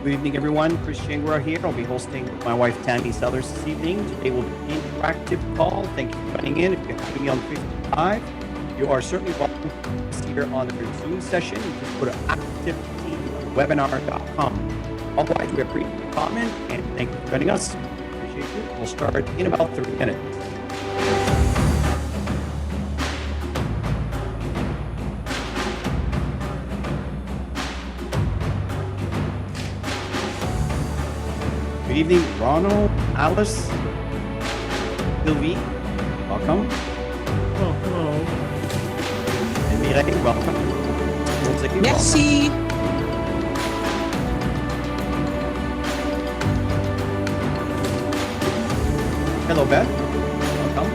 Good evening, everyone. Chris Shangwara here. I'll be hosting with my wife, Tammy Sellers, this evening. Today will be an interactive call. Thank you for joining in. If you're having me on Facebook Live, you are certainly welcome to see here on the Zoom session. You just go to activewebinar.com. Otherwise, we appreciate your comment and thank you for joining us. Appreciate you. We'll start in about 30 minutes. Good evening, Ronald, Alice, Sylvie, welcome. Oh, hello. And Mireille, welcome. Merci. Hello, Beth. Welcome.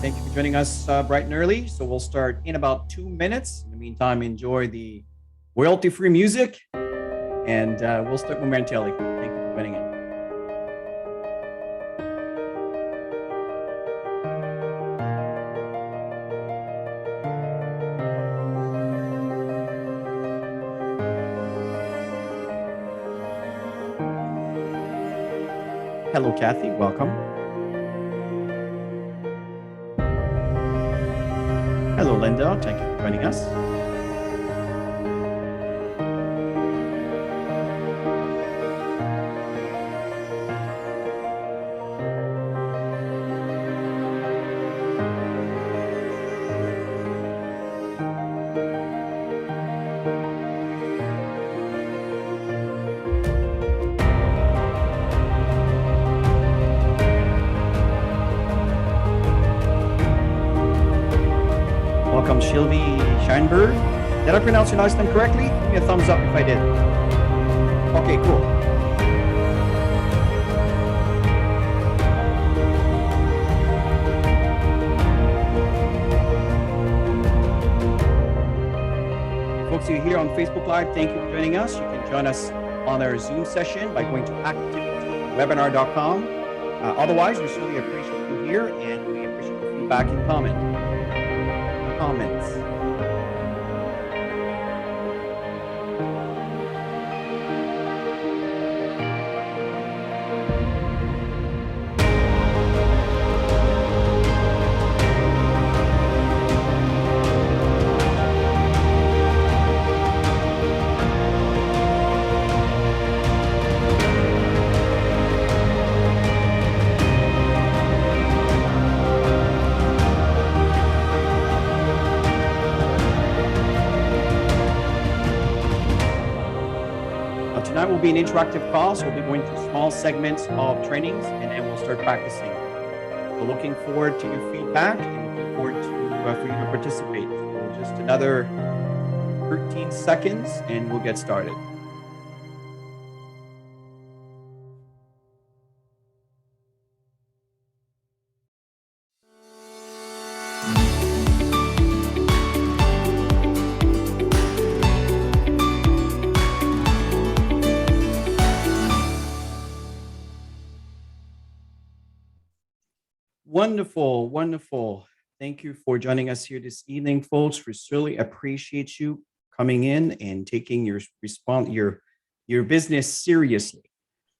Thank you for joining us bright and early. So we'll start in about 2 minutes. In the meantime, enjoy the royalty-free music, and we'll start momentarily. Thank you for joining in. Hello, Kathy. Welcome. Hello, Linda. Thank you for joining us. Welcome, Sylvie Scheinberg. Did I pronounce your last name correctly? Give me a thumbs up if I did. Okay, cool. Folks who are here on Facebook Live, thank you for joining us. You can join us on our Zoom session by going to activewebinar.com. Otherwise, we certainly appreciate you here and we appreciate your feedback and comments. Tonight will be an interactive call, so we'll be going through small segments of trainings, and then we'll start practicing. We're looking forward to your feedback and looking forward to for you to participate. So just another 13 seconds, and we'll get started. Wonderful, wonderful. Thank you for joining us here this evening, folks. We really appreciate you coming in and taking your business seriously.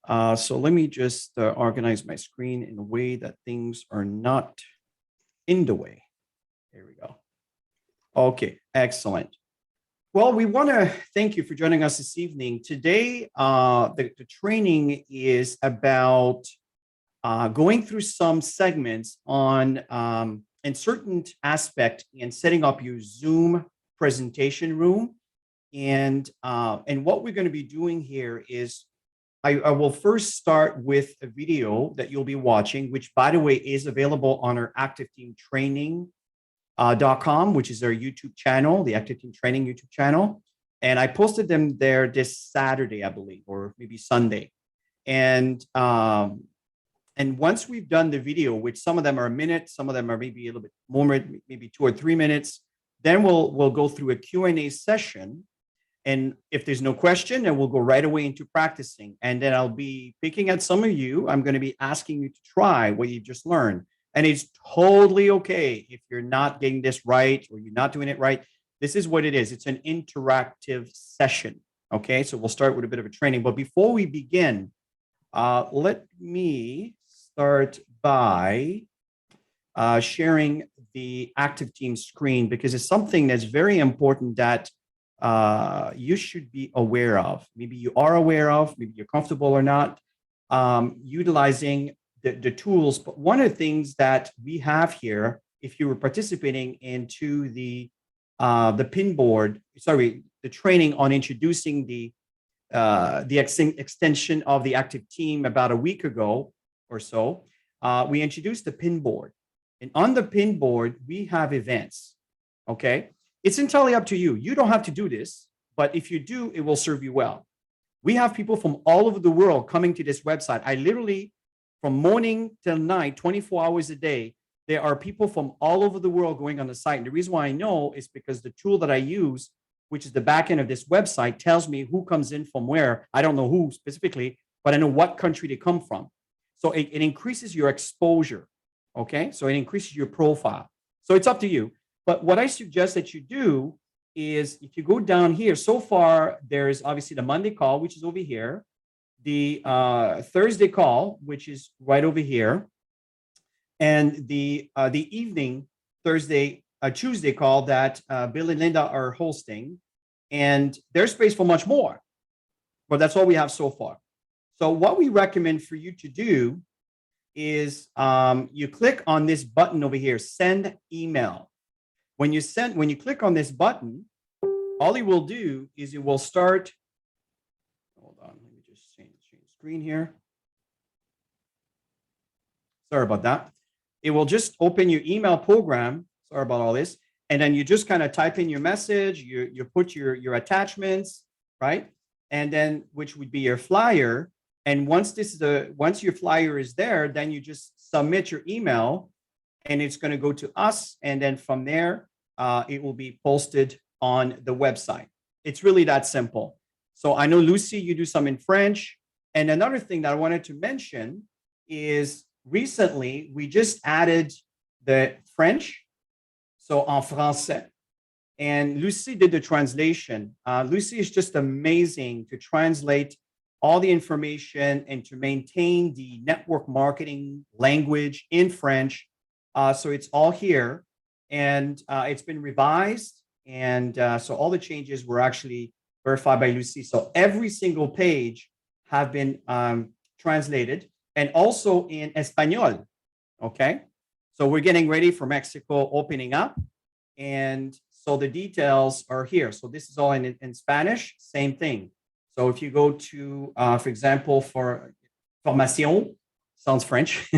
So let me just organize my screen in a way that things are not in the way. There we go. Okay, excellent. Well, we want to thank you for joining us this evening. Today, the training is about going through some segments on in certain aspect in setting up your Zoom presentation room. And what we're going to be doing here is I will first start with a video that you'll be watching, which, by the way, is available on our Active Team Training .com, which is our YouTube channel, the Active Team Training YouTube channel. And I posted them there this Saturday, I believe, or maybe Sunday. And once we've done the video, which some of them are a minute, some of them are maybe a little bit more, maybe 2 or 3 minutes, then we'll go through a Q&A session. And if there's no question, then we'll go right away into practicing. And then I'll be picking at some of you. I'm going to be asking you to try what you just learned. And it's totally okay if you're not getting this right or you're not doing it right. This is what it is. It's an interactive session. Okay, so we'll start with a bit of a training. But before we begin, let me start by sharing the Active Team screen, because it's something that's very important that you should be aware of. Maybe you are aware of, maybe you're comfortable or not, utilizing the tools. But one of the things that we have here, if you were participating into the pin board, sorry, the training on introducing the extension of the Active Team about a week ago or so, we introduced the pin board. And on the pin board, we have events, okay? It's entirely up to you. You don't have to do this, but if you do, it will serve you well. We have people from all over the world coming to this website. I literally, from morning till night, 24 hours a day, there are people from all over the world going on the site. And the reason why I know is because the tool that I use, which is the back end of this website, tells me who comes in from where. I don't know who specifically, but I know what country they come from. So it increases your exposure, okay? So it increases your profile. So it's up to you. But what I suggest that you do is, if you go down here, so far, there is obviously the Monday call, which is over here, the Thursday call, which is right over here, and the evening Tuesday call that Bill and Linda are hosting, and there's space for much more, but that's all we have so far. So what we recommend for you to do is you click on this button over here, send email. When you click on this button, all it will do is it will start. Hold on, let me just change screen here. Sorry about that. It will just open your email program. Sorry about all this. And then you just kind of type in your message, you put your attachments, right? And then, which would be your flyer. And once your flyer is there, then you just submit your email, and it's going to go to us. And then from there, it will be posted on the website. It's really that simple. So I know, Lucy, you do some in French. And another thing that I wanted to mention is recently we just added the French, so en français. And Lucy did the translation. Lucy is just amazing to translate all the information and to maintain the network marketing language in French. So it's all here, and it's been revised. And so all the changes were actually verified by Lucy. So every single page have been translated, and also in Espanol. Okay. So we're getting ready for Mexico opening up. And so the details are here. So this is all in Spanish, same thing. So if you go to, for example, for formation, sounds French,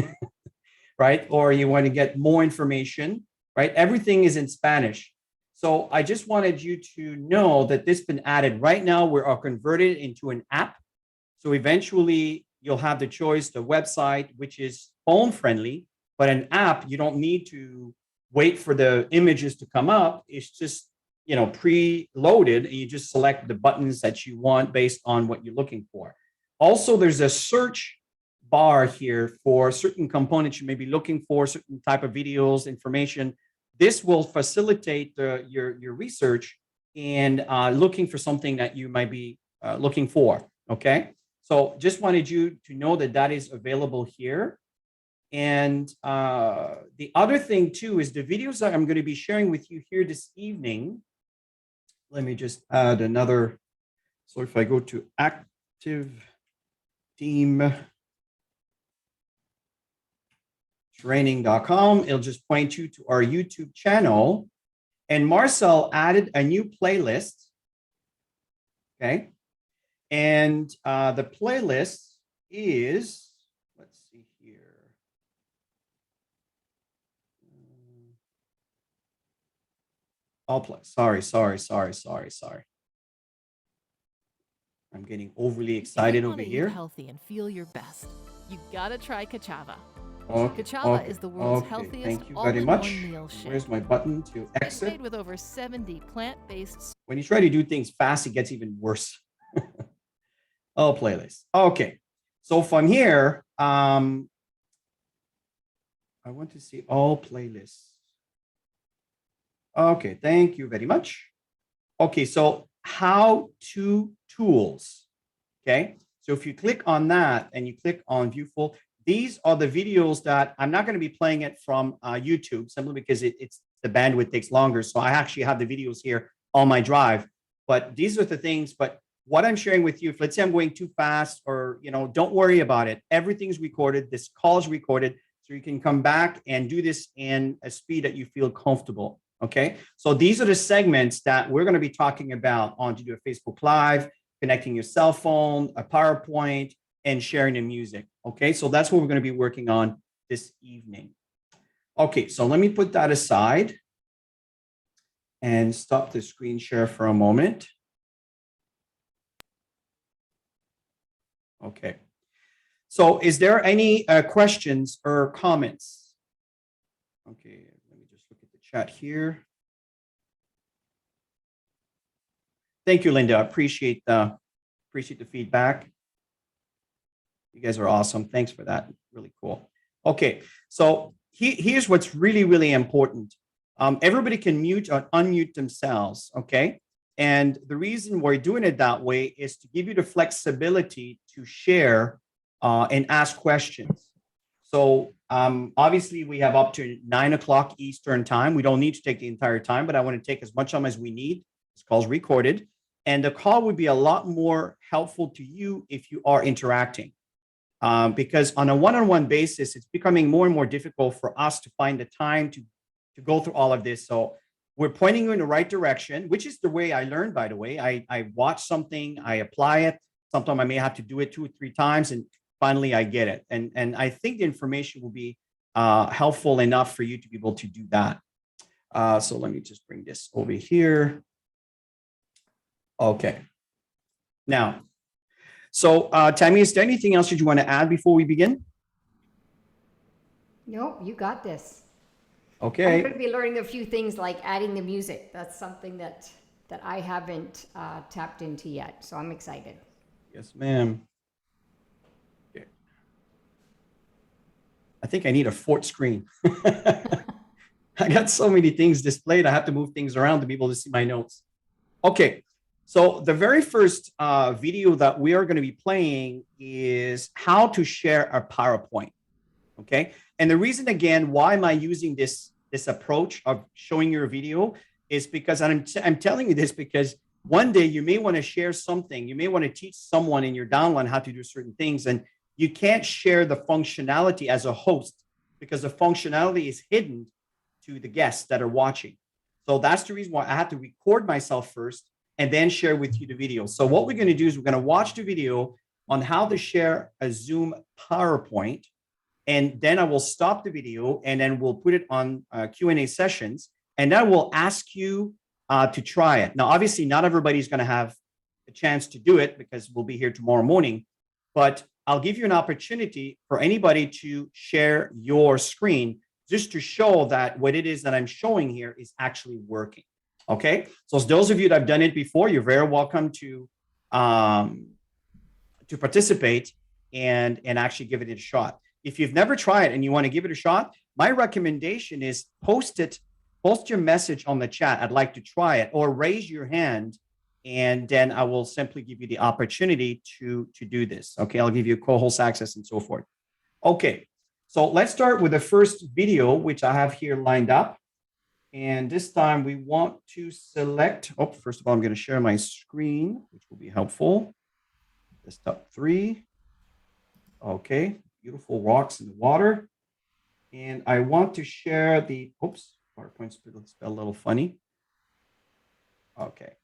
right? Or you want to get more information, right? Everything is in Spanish. So I just wanted you to know that this has been added. Right now, we are converted into an app. So eventually you'll have the choice, the website, which is phone friendly, but an app, you don't need to wait for the images to come up. It's just, pre-loaded, and you just select the buttons that you want based on what you're looking for. Also, there's a search bar here for certain components you may be looking for, certain type of videos, information. This will facilitate your research and looking for something that you might be looking for, okay? So just wanted you to know that that is available here. And the other thing too is the videos that I'm going to be sharing with you here this evening. Let me just add another. So if I go to Active Team Training.com, it'll just point you to our YouTube channel. And Marcel added a new playlist. Okay. And the playlist is, let's see here. All play. Sorry. I'm getting overly excited over here. Eat healthy and feel your best. You gotta try Kachava. Okay, Kachava is the world's healthiest thank you very all-in-one much. meal shake. Where's my button to It's exit? made with over 70 plant-based. When you try to do things fast, it gets even worse. Oh, playlist. Okay, so from here, I want to see all playlists. Okay, thank you very much. Okay, so how-to tools. Okay, so if you click on that and you click on view full, these are the videos that I'm not going to be playing it from YouTube simply because it's the bandwidth takes longer. So I actually have the videos here on my drive, but these are the things. But what I'm sharing with you, if let's say I'm going too fast or, don't worry about it. Everything's recorded. This call is recorded. So you can come back and do this in a speed that you feel comfortable. Okay. So these are the segments that we're going to be talking about on to do a Facebook Live, connecting your cell phone, a PowerPoint, and sharing the music. Okay, so that's what we're going to be working on this evening. Okay, so let me put that aside and stop the screen share for a moment. Okay, so is there any questions or comments? Okay, let me just look at the chat here. Thank you, Linda. Appreciate the feedback. You guys are awesome. Thanks for that. Really cool. Okay, so here's what's really, really important. Everybody can mute or unmute themselves, okay? And the reason we're doing it that way is to give you the flexibility to share and ask questions. So obviously we have up to 9 o'clock Eastern time. We don't need to take the entire time, but I want to take as much time as we need. This call is recorded. And the call would be a lot more helpful to you if you are interacting. Because on a one-on-one basis, it's becoming more and more difficult for us to find the time to go through all of this. So we're pointing you in the right direction, which is the way I learned, by the way. I watch something, I apply it. Sometimes I may have to do it 2 or 3 times, and finally I get it. And I think the information will be helpful enough for you to be able to do that. So let me just bring this over here. Okay. Now, so, Tammy, is there anything else that you want to add before we begin? Nope, you got this. Okay. I'm going to be learning a few things like adding the music. That's something that I haven't tapped into yet, so I'm excited. Yes, ma'am. Okay. I think I need a fourth screen. I got so many things displayed. I have to move things around to be able to see my notes. Okay. So the very first video that we are going to be playing is how to share a PowerPoint. Okay. And the reason, again, why am I using this approach of showing your video is because I'm telling you this because one day you may want to share something. You may want to teach someone in your downline how to do certain things. And you can't share the functionality as a host because the functionality is hidden to the guests that are watching. So that's the reason why I have to record myself first and then share with you the video. So what we're going to do is we're going to watch the video on how to share a Zoom PowerPoint. And then I will stop the video and then we'll put it on Q&A sessions. And then we'll ask you to try it. Now, obviously, not everybody's going to have a chance to do it because we'll be here tomorrow morning. But I'll give you an opportunity for anybody to share your screen just to show that what it is that I'm showing here is actually working. Okay, so as those of you that have done it before, you're very welcome to participate and actually give it a shot. If you've never tried and you want to give it a shot, my recommendation is post your message on the chat. I'd like to try it, or raise your hand, and then I will simply give you the opportunity to do this. Okay, I'll give you co-host access and so forth. Okay, so let's start with the first video, which I have here lined up. And this time we want to select, first of all, I'm going to share my screen, which will be helpful. Desktop 3. Okay, beautiful rocks in the water. And I want to share the, PowerPoint's spelled a little funny. Okay.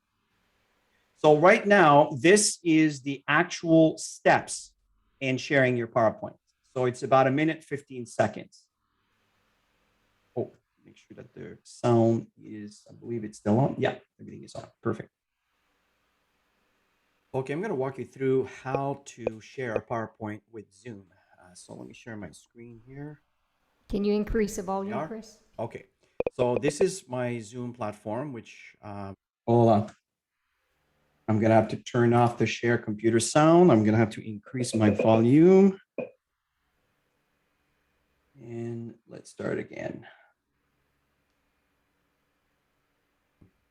So right now, this is the actual steps in sharing your PowerPoint. So it's about 1 minute, 15 seconds. Oh, make sure that the sound is, I believe it's still on. Yeah, everything is on. Perfect. Okay, I'm going to walk you through how to share a PowerPoint with Zoom. So let me share my screen here. Can you increase the We volume, are? Chris? Okay, so this is my Zoom platform, which, hold on. I'm going to have to turn off the share computer sound. I'm going to have to increase my volume. And let's start again.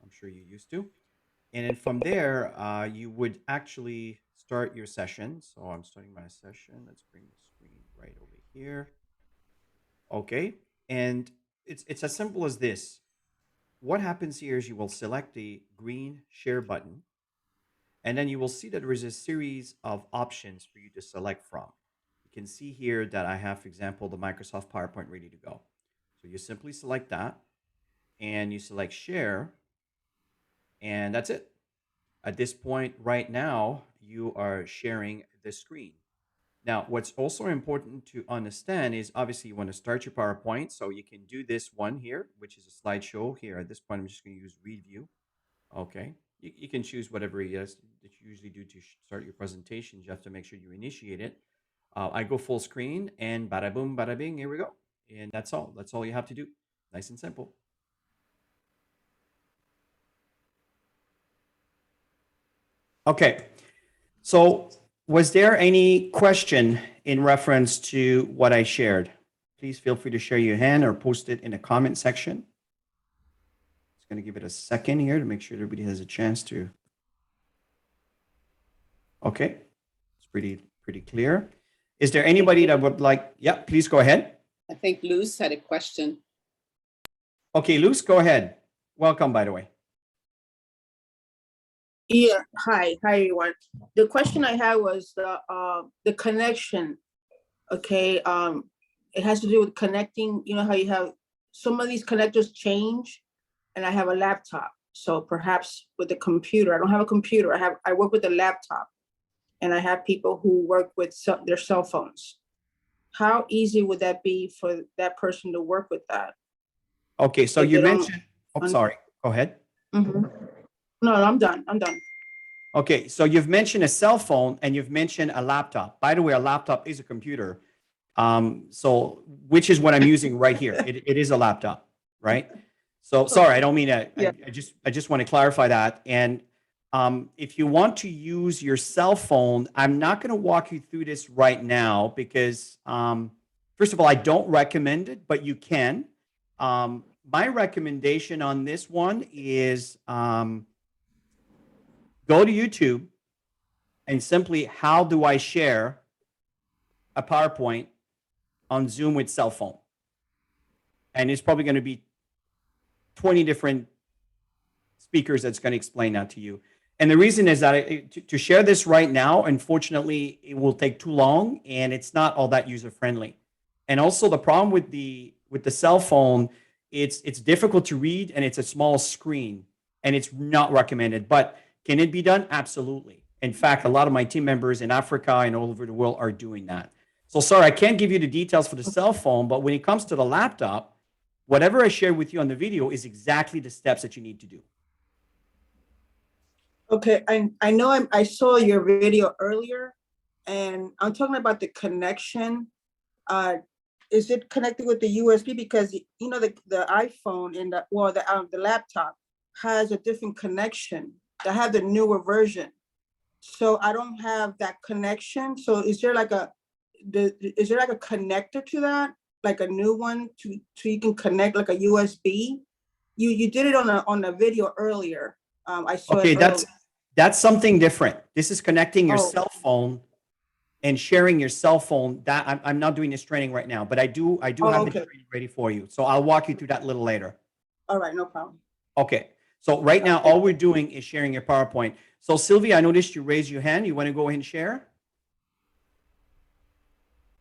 I'm sure you're used to. And then from there, you would actually start your session. So I'm starting my session. Let's bring the screen right over here. Okay. And it's as simple as this. What happens here is you will select the green share button, and then you will see that there is a series of options for you to select from. You can see here that I have, for example, the Microsoft PowerPoint ready to go. So you simply select that and you select share, and that's it. At this point right now, you are sharing the screen. Now, what's also important to understand is obviously you want to start your PowerPoint. So you can do this one here, which is a slideshow here. At this point, I'm just going to use read view. Okay. You can choose whatever it is that you usually do to start your presentations. You have to make sure you initiate it. I go full screen and bada boom, bada bing, here we go. And that's all. That's all you have to do. Nice and simple. Okay. So was there any question in reference to what I shared? Please feel free to share your hand or post it in the comment section. Just going to give it a second here to make sure everybody has a chance to. Okay. It's pretty clear. Is there anybody that would like, yeah, please go ahead. I think Luz had a question. Okay, Luce, go ahead. Welcome, by the way. Yeah, hi everyone. The question I had was the connection. Okay, it has to do with connecting. You know how you have some of these connectors change, and I have a laptop. So perhaps with the computer, I don't have a computer. I work with a laptop, and I have people who work with their cell phones. How easy would that be for that person to work with that? Okay, so If you they don't mentioned, oh, sorry, go ahead. Mhm. No, I'm done. Okay, so you've mentioned a cell phone and you've mentioned a laptop. By the way, a laptop is a computer. So which is what I'm using right here. It is a laptop, right? So sorry, I don't mean to, Yeah. I just want to clarify that. And if you want to use your cell phone, I'm not going to walk you through this right now because first of all, I don't recommend it, but you can. My recommendation on this one is go to YouTube and simply, how do I share a PowerPoint on Zoom with cell phone? And it's probably going to be 20 different speakers that's going to explain that to you. And the reason is that to share this right now, unfortunately, it will take too long and it's not all that user friendly. And also the problem with the cell phone, it's difficult to read and it's a small screen and it's not recommended. But can it be done? Absolutely. In fact, a lot of my team members in Africa and all over the world are doing that. So sorry, I can't give you the details for the cell phone, but when it comes to the laptop, whatever I shared with you on the video is exactly the steps that you need to do. Okay, I know I saw your video earlier, and I'm talking about the connection. Is it connected with the USB? Because you know the iPhone and the laptop has a different connection. I have the newer version, so I don't have that connection. So is there like a connector to that, like a new one so you can connect like a USB? You did it on a video earlier. I saw Okay, it earlier. that's something different. This is connecting your Oh. cell phone and sharing your cell phone. That I'm not doing this training right now, but I do have the training ready for you. So I'll walk you through that a little later. All right, no problem. Okay. So right now, all we're doing is sharing your PowerPoint. So Sylvia, I noticed you raised your hand. You want to go ahead and share?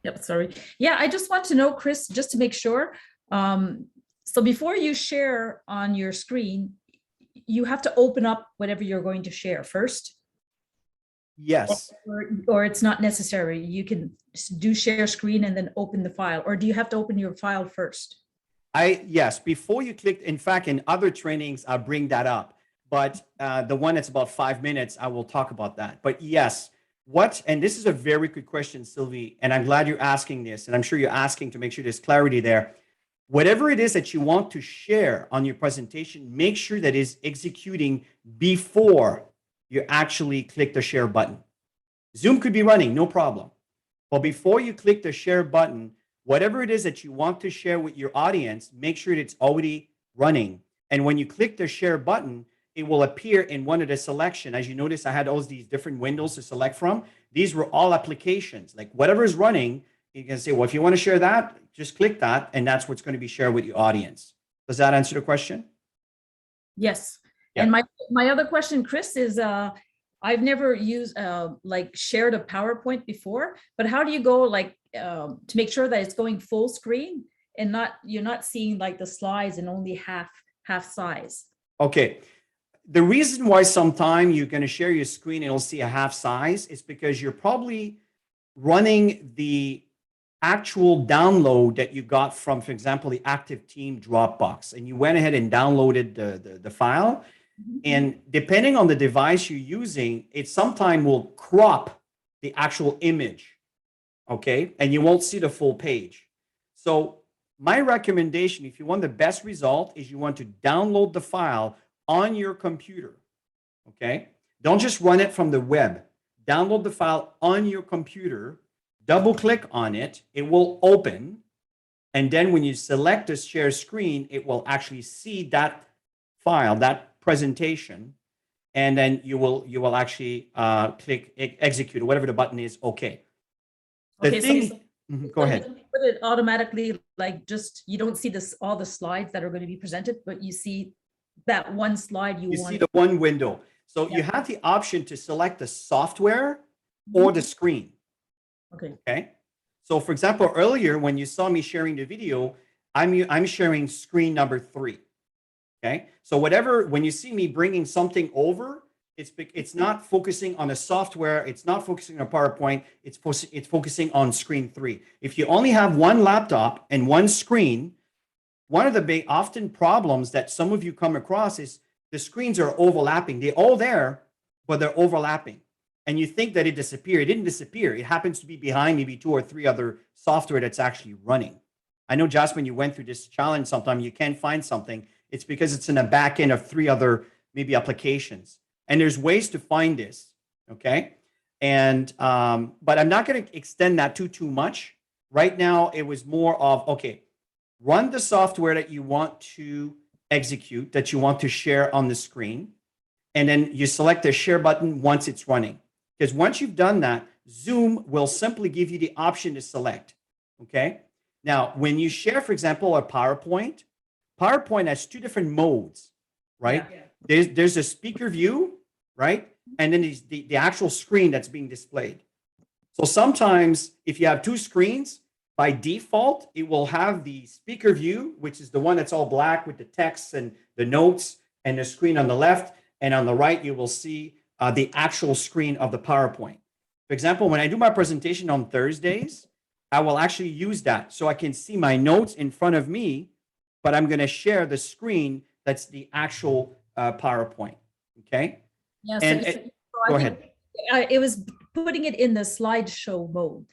Yep, sorry. Yeah, I just want to know, Chris, just to make sure. So before you share on your screen, you have to open up whatever you're going to share first, Yes. or it's not necessary. You can do share screen and then open the file, or do you have to open your file first? Yes, before you click, in fact, in other trainings, I'll bring that up. But the one that's about 5 minutes, I will talk about that. But yes, and this is a very good question, Sylvie, and I'm glad you're asking this, and I'm sure you're asking to make sure there's clarity there. Whatever it is that you want to share on your presentation, make sure that is executing before you actually click the share button. Zoom could be running, no problem. But before you click the share button, whatever it is that you want to share with your audience, make sure it's already running. And when you click the share button, it will appear in one of the selection. As you notice, I had all these different windows to select from. These were all applications. Like whatever is running, you can say, well, if you want to share that, just click that, and that's what's going to be shared with your audience. Does that answer the question? Yes. Yeah. And my other question, Chris, is I've never used like shared a PowerPoint before, but how do you go like to make sure that it's going full screen and you're not seeing like the slides and only half size? Okay. The reason why sometime you're going to share your screen and you'll see a half size is because you're probably running the actual download that you got from, for example, the Active Team Dropbox, and you went ahead and downloaded the file. And depending on the device you're using, it sometimes will crop the actual image, okay? And you won't see the full page. So my recommendation, if you want the best result, is you want to download the file on your computer, okay? Don't just run it from the web. Download the file on your computer, double click on it, it will open. And then when you select the share screen, it will actually see that file, that presentation. And then you will actually click execute or whatever the button is, okay. Okay, so Go ahead. put it automatically, like just, you don't see all the slides that are going to be presented, but you see that one slide you You want. see the one window. So you have the option to select the software or the screen. Okay. So for example, earlier when you saw me sharing the video, I'm sharing screen number 3. Okay. So when you see me bringing something over, it's not focusing on a software. It's not focusing on PowerPoint. It's focusing on screen 3. If you only have one laptop and one screen, one of the big often problems that some of you come across is the screens are overlapping. They're all there, but they're overlapping. And you think that it disappeared. It didn't disappear. It happens to be behind maybe 2 or 3 other software that's actually running. I know, Jasmine, you went through this challenge sometime. You can't find something. It's because it's in the back end of 3 other maybe applications. And there's ways to find this, okay? And but I'm not going to extend that too much. Right now, it was more of, okay, run the software that you want to execute, that you want to share on the screen. And then you select the share button once it's running. Because once you've done that, Zoom will simply give you the option to select, okay? Now, when you share, for example, a PowerPoint has 2 different modes, right? Yeah. There's a speaker view, right? And then there's the actual screen that's being displayed. So sometimes if you have 2 screens, by default, it will have the speaker view, which is the one that's all black with the text and the notes and the screen on the left. And on the right, you will see the actual screen of the PowerPoint. For example, when I do my presentation on Thursdays, I will actually use that so I can see my notes in front of me, but I'm going to share the screen that's the actual PowerPoint. Okay. Yeah. Go ahead. It was putting it in the slideshow mode.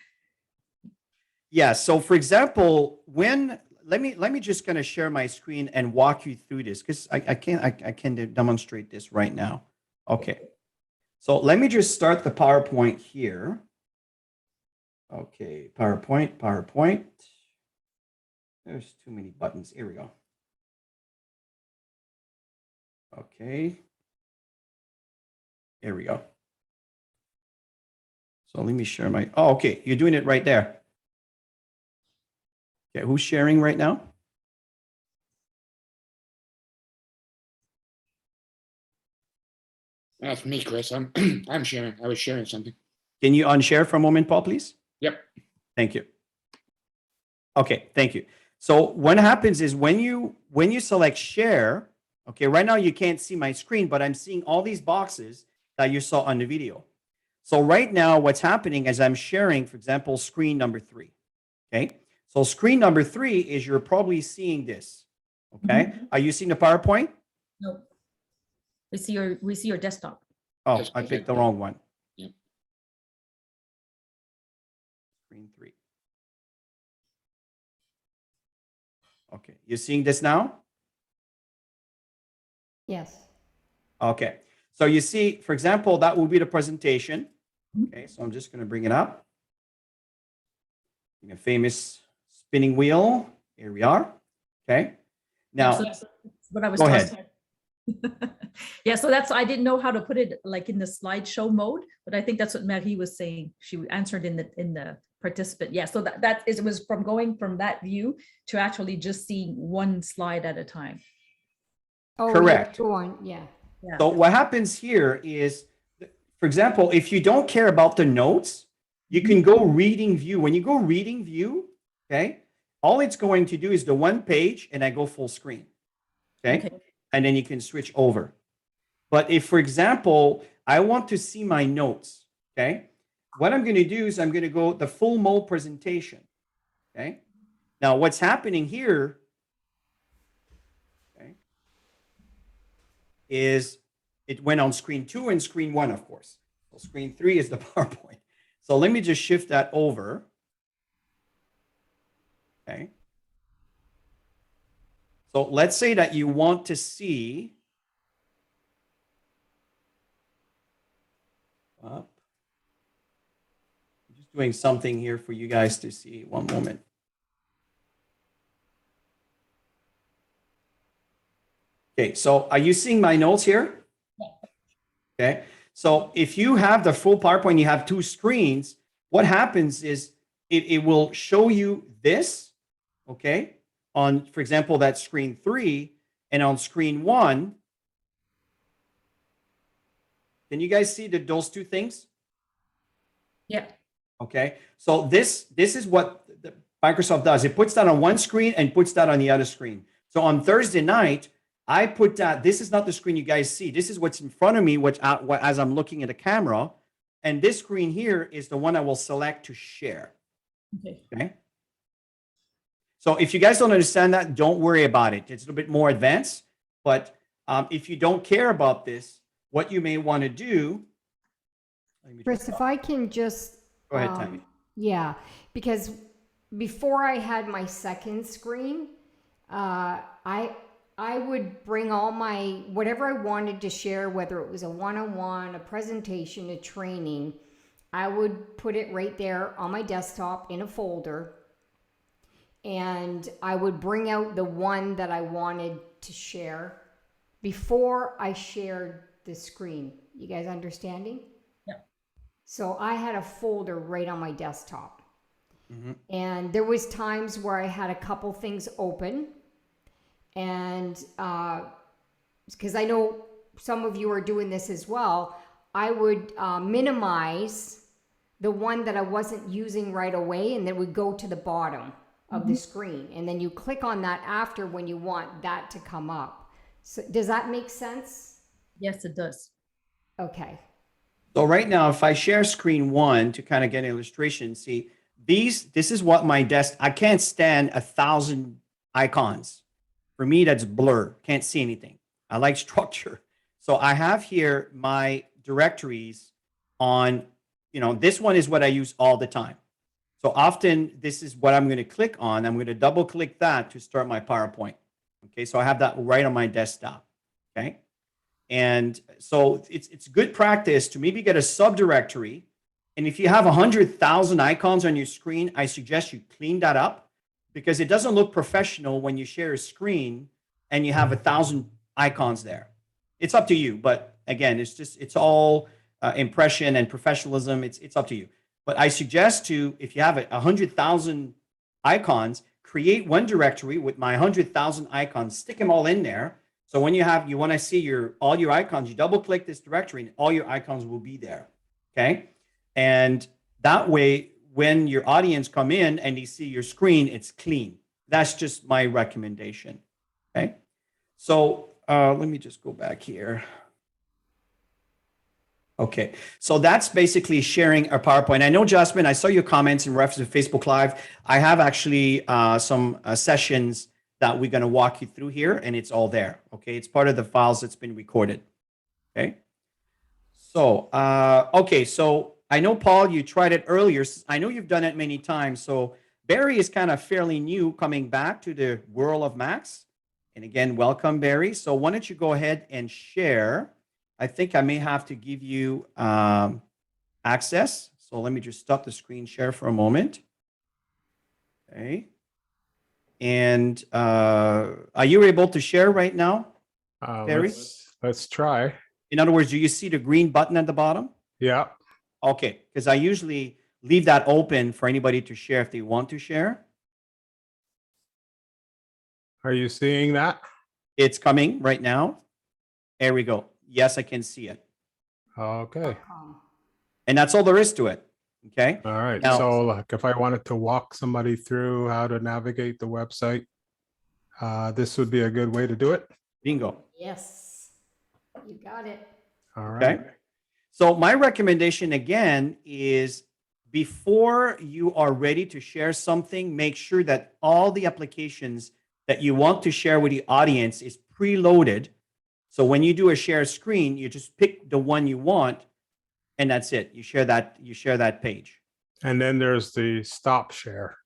Yeah. So for example, let me just kind of share my screen and walk you through this because I can demonstrate this right now. Okay. So let me just start the PowerPoint here. Okay, PowerPoint. There's too many buttons. Here we go. Okay. Here we go. So let me share okay, you're doing it right there. Okay, who's sharing right now? That's me, Chris. I'm sharing. I was sharing something. Can you unshare for a moment, Paul, please? Yep. Thank you. Okay, thank you. So what happens is when you select share, Okay, right now you can't see my screen, but I'm seeing all these boxes that you saw on the video. So right now what's happening is I'm sharing, for example, screen number 3. Okay, so screen number 3 is you're probably seeing this. Okay, Are you seeing the PowerPoint? No. We see your desktop. Oh, Yes, I picked perfect. the wrong one. Yep. Screen 3. Okay, you seeing this now? Yes. Okay, so you see, for example, that will be the presentation. Okay, so I'm just going to bring it up. A famous spinning wheel. Here we are. Okay, Yeah, now so that's what I was go talking. ahead. Yeah, so I didn't know how to put it like in the slideshow mode, but I think that's what Marie was saying. She answered in the participant. Yeah, so it was from going from that view to actually just seeing one slide at a time. Oh, yeah, Correct. go on. Yeah. Yeah. So what happens here is, for example, if you don't care about the notes, you can go reading view. When you go reading view, okay, all it's going to do is the one page and I go full screen. Okay. And then you can switch over. But if, for example, I want to see my notes, okay, what I'm going to do is I'm going to go the full mode presentation. Okay. Now what's happening here, okay, is it went on screen 2 and screen 1, of course. So screen 3 is the PowerPoint. So let me just shift that over. Okay. So let's say that you want to see I'm just doing something here for you guys to see. One moment. Okay, so are you seeing my notes here? Okay, so if you have the full PowerPoint, you have 2 screens, what happens is it will show you this, okay, on, for example, that screen 3, and on screen 1, can you guys see those 2 things? Yeah. Okay, so this is what Microsoft does. It puts that on one screen and puts that on the other screen. So on Thursday night, I put that, this is not the screen you guys see. This is what's in front of me, as I'm looking at the camera. And this screen here is the one I will select to share. Okay. So if you guys don't understand that, don't worry about it. It's a little bit more advanced. But if you don't care about this, what you may want to do. Chris, if I can just. Go ahead, Tammy. Yeah, because before I had my second screen, I would bring all my, whatever I wanted to share, whether it was a one-on-one, a presentation, a training, I would put it right there on my desktop in a folder. And I would bring out the one that I wanted to share before I shared the screen. You guys understanding? Yeah. So I had a folder right on my desktop. And there was times where I had a couple things open, and because I know some of you are doing this as well, I would minimize the one that I wasn't using right away, and then would go to the bottom of the screen, and then you click on that after when you want that to come up. So does that make sense? Yes, it does. Okay. So right now, if I share screen 1 to kind of get an illustration, see, this is what my desk, I can't stand 1,000 icons. For me, that's blur, can't see anything. I like structure. So I have here my directories on, this one is what I use all the time. So often this is what I'm going to click on. I'm going to double click that to start my PowerPoint. Okay, so I have that right on my desktop. Okay. And so it's good practice to maybe get a subdirectory. And if you have 100,000 icons on your screen, I suggest you clean that up, because it doesn't look professional when you share a screen and you have 1,000 icons there. It's up to you. But again, it's all impression and professionalism. It's up to you. But I suggest if you have 100,000 icons, create one directory with my 100,000 icons, stick them all in there. So when you want to see all your icons, you double click this directory and all your icons will be there. Okay. And that way, when your audience come in and they see your screen, it's clean. That's just my recommendation. Okay. So let me just go back here. Okay, so that's basically sharing a PowerPoint. I know, Jasmine, I saw your comments in reference to Facebook Live. I have actually some sessions that we're going to walk you through here, and it's all there. Okay, it's part of the files that's been recorded. Okay, so okay, so I know, Paul, you tried it earlier. I know you've done it many times. So Barry is kind of fairly new coming back to the world of Macs. And again, welcome, Barry. So why don't you go ahead and share? I think I may have to give you access. So let me just stop the screen share for a moment. Okay. And are you able to share right now, Barry? Let's try. In other words, do you see the green button at the bottom? Yeah. Okay, because I usually leave that open for anybody to share if they want to share. Are you seeing that? It's coming right now. There we go. Yes, I can see it. Okay. And that's all there is to it. Okay. All right. Now- So like if I wanted to walk somebody through how to navigate the website, this would be a good way to do it. Bingo. Yes, you got it. All Okay. right. So my recommendation again is before you are ready to share something, make sure that all the applications that you want to share with the audience is preloaded. So when you do a share screen, you just pick the one you want and that's it. You share that page. And then there's the stop share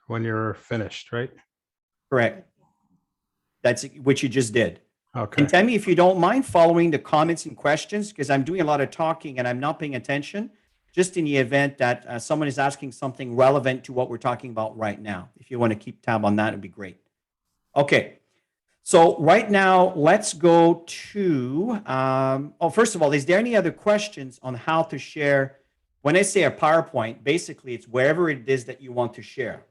when you're finished, right? Correct. That's what you just did. Okay. And Tammy, if you don't mind following the comments and questions, because I'm doing a lot of talking and I'm not paying attention, just in the event that someone is asking something relevant to what we're talking about right now. If you want to keep tab on that, it'd be great. Okay. So right now, let's go to, first of all, is there any other questions on how to share? When I say a PowerPoint, basically it's wherever it is that you want to share.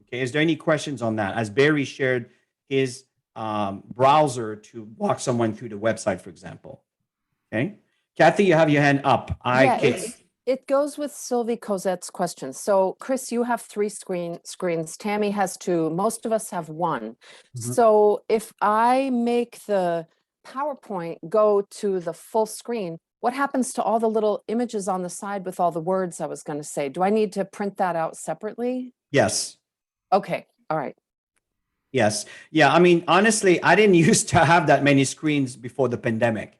Okay. Is there any questions on that? As Barry shared his browser to walk someone through the website, for example. Okay. Kathy, you have your hand up. It goes with Sylvie Cosette's question. So Chris, you have three screens. Tammy has two. Most of us have one. Mhm. So if I make the PowerPoint go to the full screen, what happens to all the little images on the side with all the words I was going to say? Do I need to print that out separately? Yes. Okay. All right. Yes. Yeah. I mean, honestly, I didn't used to have that many screens before the pandemic.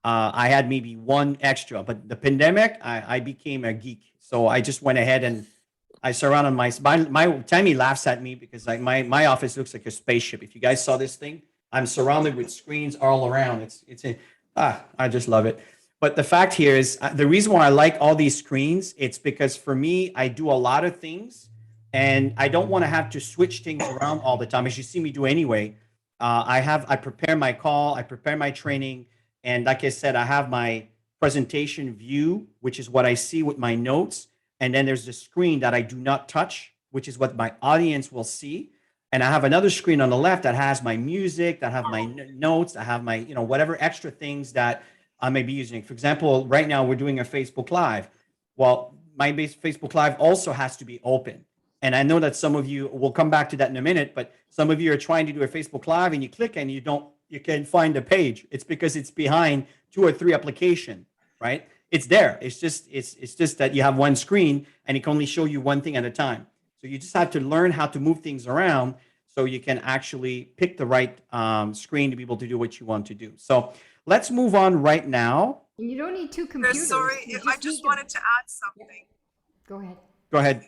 I had maybe one extra, but the pandemic, I became a geek. So I just went ahead and I surrounded my Tammy laughs at me because my office looks like a spaceship. If you guys saw this thing, I'm surrounded with screens all around. I just love it. But the fact here is the reason why I like all these screens, it's because for me, I do a lot of things and I don't want to have to switch things around all the time, as you see me do anyway. I prepare my call, I prepare my training. And like I said, I have my presentation view, which is what I see with my notes. And then there's the screen that I do not touch, which is what my audience will see. And I have another screen on the left that has my music, that have my notes, that have my, whatever extra things that I may be using. For example, right now we're doing a Facebook Live. Well, my Facebook Live also has to be open. And I know that some of you, we'll come back to that in a minute, but some of you are trying to do a Facebook Live and you click and you can't find the page. It's because it's behind 2 or 3 applications, right? It's there. It's just that you have one screen and it can only show you one thing at a time. So you just have to learn how to move things around so you can actually pick the right screen to be able to do what you want to do. So let's move on right now. And you don't need 2 computers. Chris, sorry, I just wanted to add something. Go ahead. Go ahead.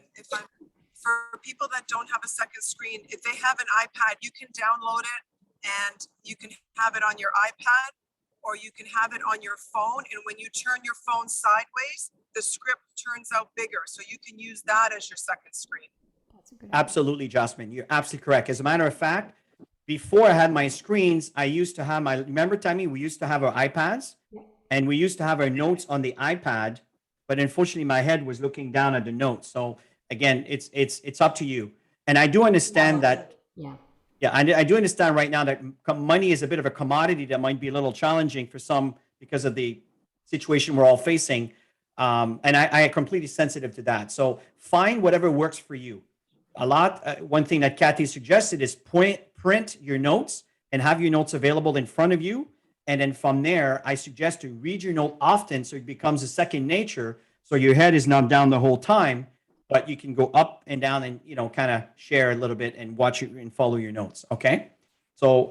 For people that don't have a second screen, if they have an iPad, you can download it and you can have it on your iPad or you can have it on your phone. And when you turn your phone sideways, the script turns out bigger. So you can use that as your second screen. That's a good idea. Absolutely, Jasmine. You're absolutely correct. As a matter of fact, before I had my screens, I used to have remember, Tammy, we used to have our iPads and we used to have our notes on the iPad, but unfortunately my head was looking down at the notes. So again, it's up to you. And I do understand that. Yeah, I do understand right now that money is a bit of a commodity that might be a little challenging for some because of the situation we're all facing. And I am completely sensitive to that. So find whatever works for you. One thing that Kathy suggested is print your notes, and have your notes available in front of you. And then from there, I suggest to read your note often so it becomes a second nature. So your head is not down the whole time, but you can go up and down and, kind of share a little bit and watch it and follow your notes. Okay. So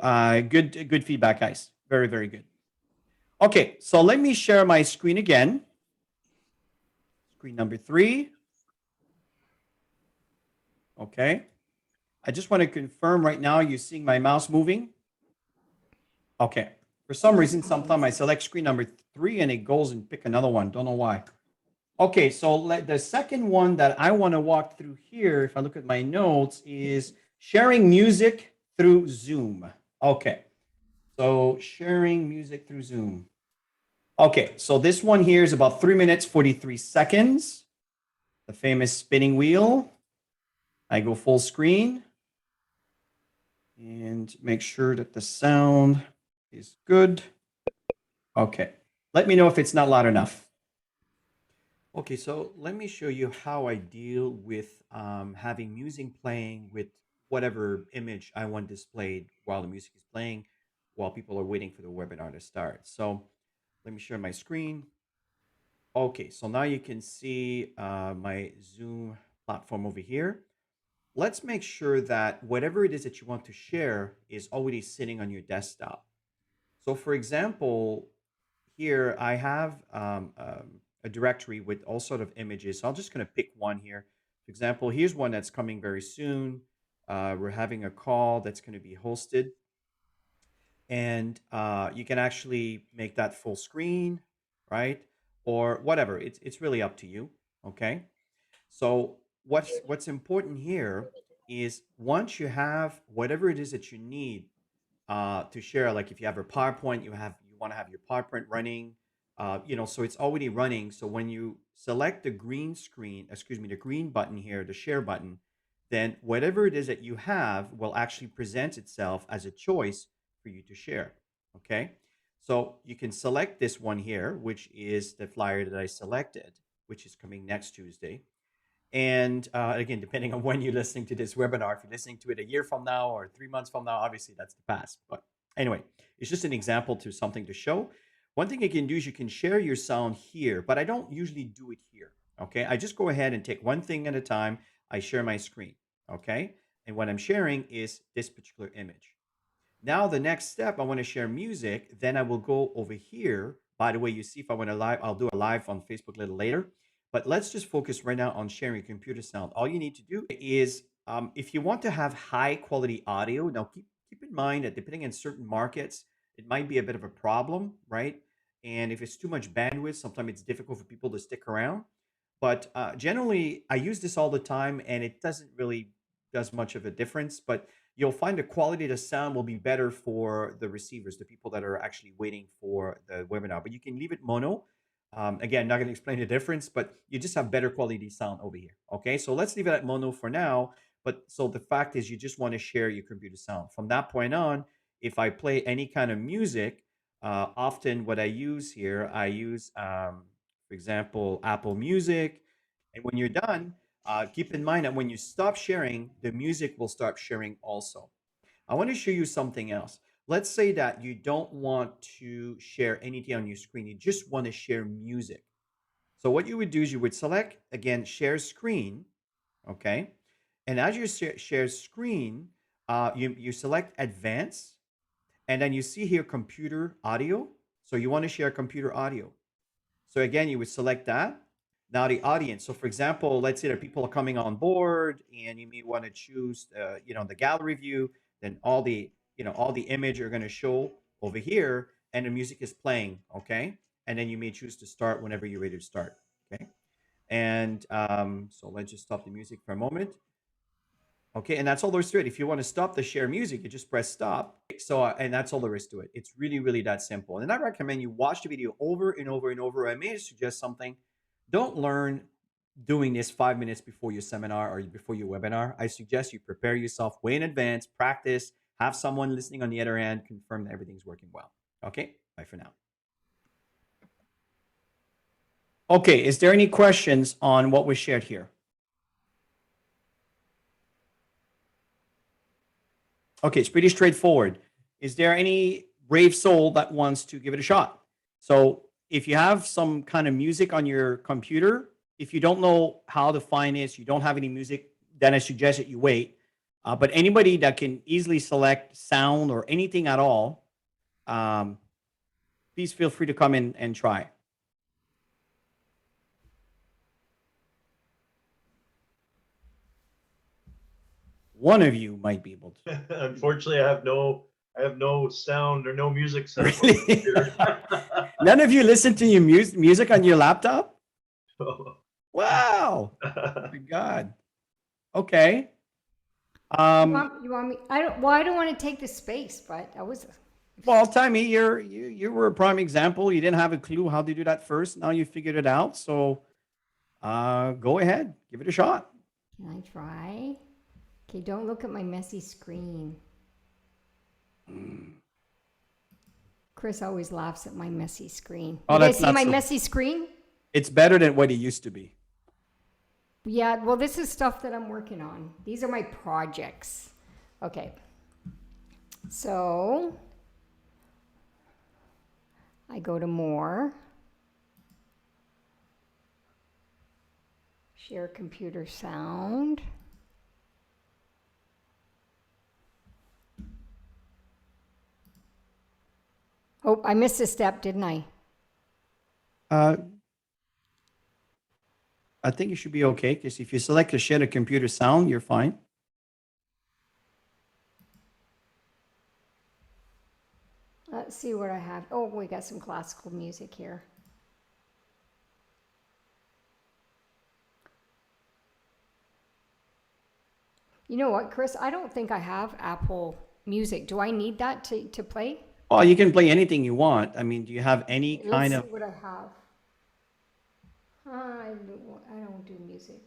good feedback, guys. Very, very good. Okay. So let me share my screen again. Screen number 3. Okay. I just want to confirm right now you're seeing my mouse moving. Okay. For some reason, sometimes I select screen number 3 and it goes and pick another one. Don't know why. Okay, so the second one that I want to walk through here, if I look at my notes, is sharing music through Zoom. Okay, so sharing music through Zoom. Okay, so this one here is about 3 minutes, 43 seconds. The famous spinning wheel. I go full screen and make sure that the sound is good. Okay, let me know if it's not loud enough. Okay, so let me show you how I deal with having music playing with whatever image I want displayed while the music is playing, while people are waiting for the webinar to start. So let me share my screen. Okay, so now you can see my Zoom platform over here. Let's make sure that whatever it is that you want to share is already sitting on your desktop. So for example, here I have a directory with all sort of images. So I'm just going to pick one here. For example, here's one that's coming very soon. We're having a call that's going to be hosted. And you can actually make that full screen, right? Or whatever. It's really up to you, okay? So what's important here is once you have whatever it is that you need to share, like if you have a PowerPoint, you want to have your PowerPoint running, so it's already running. So when you select the green screen, the green button here, the share button, then whatever it is that you have will actually present itself as a choice for you to share. Okay. So you can select this one here, which is the flyer that I selected, which is coming next Tuesday. And again, depending on when you're listening to this webinar, if you're listening to it a year from now or 3 months from now, obviously that's the past. But anyway, it's just an example to something to show. One thing you can do is you can share your sound here, but I don't usually do it here. Okay, I just go ahead and take one thing at a time. I share my screen. Okay, and what I'm sharing is this particular image. Now the next step, I want to share music. Then I will go over here. By the way, you see if I want to live, I'll do a live on Facebook a little later. But let's just focus right now on sharing computer sound. All you need to do is, if you want to have high quality audio, now keep in mind that depending on certain markets, it might be a bit of a problem, right? And if it's too much bandwidth, sometimes it's difficult for people to stick around. But generally, I use this all the time, and it doesn't really does much of a difference. But you'll find the quality of the sound will be better for the receivers, the people that are actually waiting for the webinar. But you can leave it mono. Again, not going to explain the difference, but you just have better quality sound over here. Okay, so let's leave it at mono for now. But so the fact is, you just want to share your computer sound. From that point on, if I play any kind of music, often what I use here, I use, for example, Apple Music. And when you're done, keep in mind that when you stop sharing, the music will start sharing also. I want to show you something else. Let's say that you don't want to share anything on your screen. You just want to share music. So what you would do is you would select, again, share screen, okay? And as you share screen, you select advanced, and then you see here computer audio. So you want to share computer audio. So again, you would select that. Now the audience. So for example, let's say that people are coming on board and you may want to choose, the gallery view, then all the image are going to show over here and the music is playing. Okay. And then you may choose to start whenever you're ready to start. Okay. And so let's just stop the music for a moment. Okay, and that's all there is to it. If you want to stop the share music, you just press stop. So, and that's all there is to it. It's really, really that simple. And I recommend you watch the video over and over and over. I may suggest something. Don't learn doing this 5 minutes before your seminar or before your webinar. I suggest you prepare yourself way in advance, practice, have someone listening on the other end, confirm that everything's working well. Okay, bye for now. Okay, is there any questions on what was shared here? Okay, it's pretty straightforward. Is there any brave soul that wants to give it a shot? So if you have some kind of music on your computer, if you don't know how to find this, you don't have any music, then I suggest that you wait. But anybody that can easily select sound or anything at all, please feel free to come in and try. One of you might be able to. Unfortunately, I have no sound or no music set up on Really? the computer. None of you listen to your music on your laptop? Wow. Oh my God. Okay. You want me? I don't. Well, I don't want to take the space, but I was. Well, Tammy, you were a prime example. You didn't have a clue how to do that first. Now you figured it out. So go ahead, give it a shot. Can I try? Okay, don't look at my messy screen. Chris always laughs at my messy screen. Oh, You that's guys see not my so- messy screen? It's better than what it used to be. Yeah, well, this is stuff that I'm working on. These are my projects. Okay. So I go to more. Share computer sound. Oh, I missed a step, didn't I? I think you should be okay because if you select to share the computer sound, you're fine. Let's see what I have. Oh, we got some classical music here. You know what, Chris? I don't think I have Apple Music. Do I need that to play? Well, you can play anything you want. I mean, do you have any Let's kind see of? what I have. I don't do music.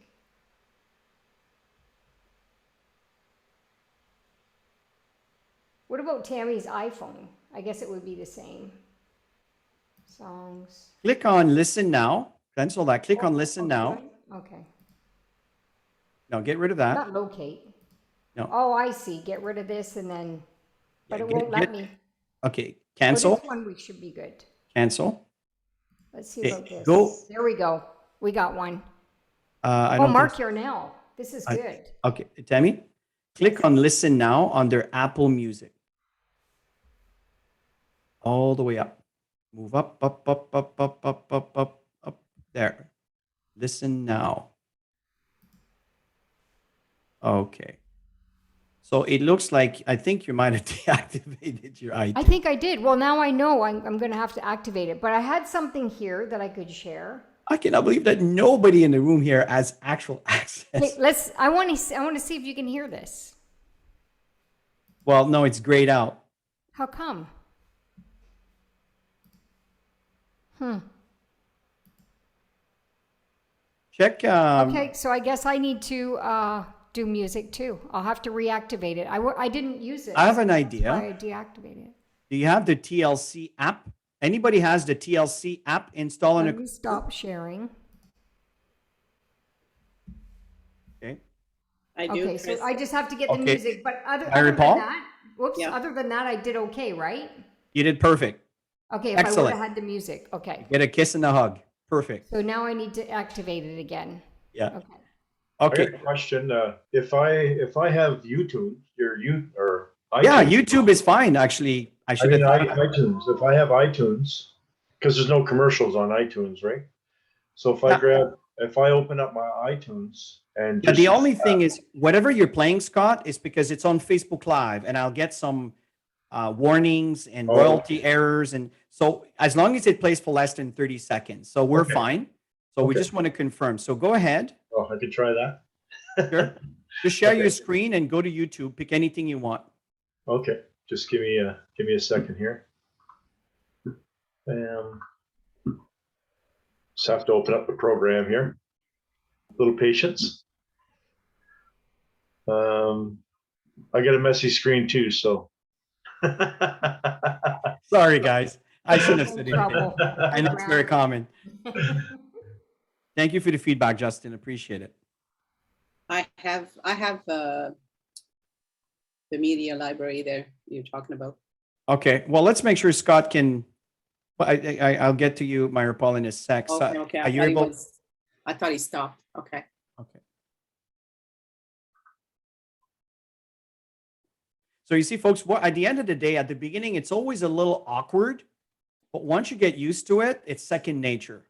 What about Tammy's iPhone? I guess it would be the same. Songs. Click on listen now. Cancel that. Click on Oh, listen oh, now. should I? Okay. No, get rid of that. Not locate. No. Oh, I see. Get rid of this and then, but Yeah, it won't let me. Okay, Oh, cancel. this one we should be good. Cancel. Let's see Okay, about this. go. There we go. We got one. I Oh, don't Mark think. Yarnell. This is good. Okay, Tammy, click on listen now under Apple Music. All the way up. Move up, up, up, up, up, up, up, up, up. There. Listen now. Okay. So it looks like I think you might have deactivated your iTunes. I think I did. Well, now I know I'm going to have to activate it. But I had something here that I could share. I cannot believe that nobody in the room here has actual access. Hey, I want to see if you can hear this. Well, no, it's grayed out. How come? Check. Okay, so I guess I need to do music too. I'll have to reactivate it. I didn't use it. I have an That's idea. why I deactivated it. Do you have the TLC app? Anybody has the TLC app installed on Let a? me stop sharing. Okay. I do. Okay, so Chris. I just have to get the Okay. music. But other than Paul? that, whoops. Yeah. Other than that, I did okay, right? You did perfect. Okay, if I would Excellent. have had the music. Okay. Get a kiss and a hug. Perfect. So now I need to activate it again. Yeah. Okay. I Okay. got a question. If I have YouTube, or Yeah, iTunes, YouTube is fine. Actually, I I should mean, have. thought- iTunes. If I have iTunes, because there's no commercials on iTunes, right? So Yeah. if I open up my iTunes and Yeah, just the only thing is, whatever you're playing, Scott, is because it's on Facebook Live, and I'll get some warnings and Oh. royalty errors, and so as long as it plays for less than 30 seconds, so we're Okay. fine. So we Okay. just want to confirm. So go ahead. oh, I could try that. Sure. Just share Okay. your screen and go to YouTube. Pick anything you want. Okay, just give me a second here. Just have to open up the program here. A little patience. I got a messy screen too, so. Sorry, guys. I shouldn't have No said anything. trouble. I know it's very common. Thank you for the feedback, Justin. Appreciate it. I have the media library there you're talking about. Okay, well, let's make sure Scott can, well, I'll get to you, Myra Paul, in a sec. So Okay, okay. are you able? I thought he stopped. Okay. Okay. So you see, folks, what at the end of the day, at the beginning, it's always a little awkward, but once you get used to it, it's second nature.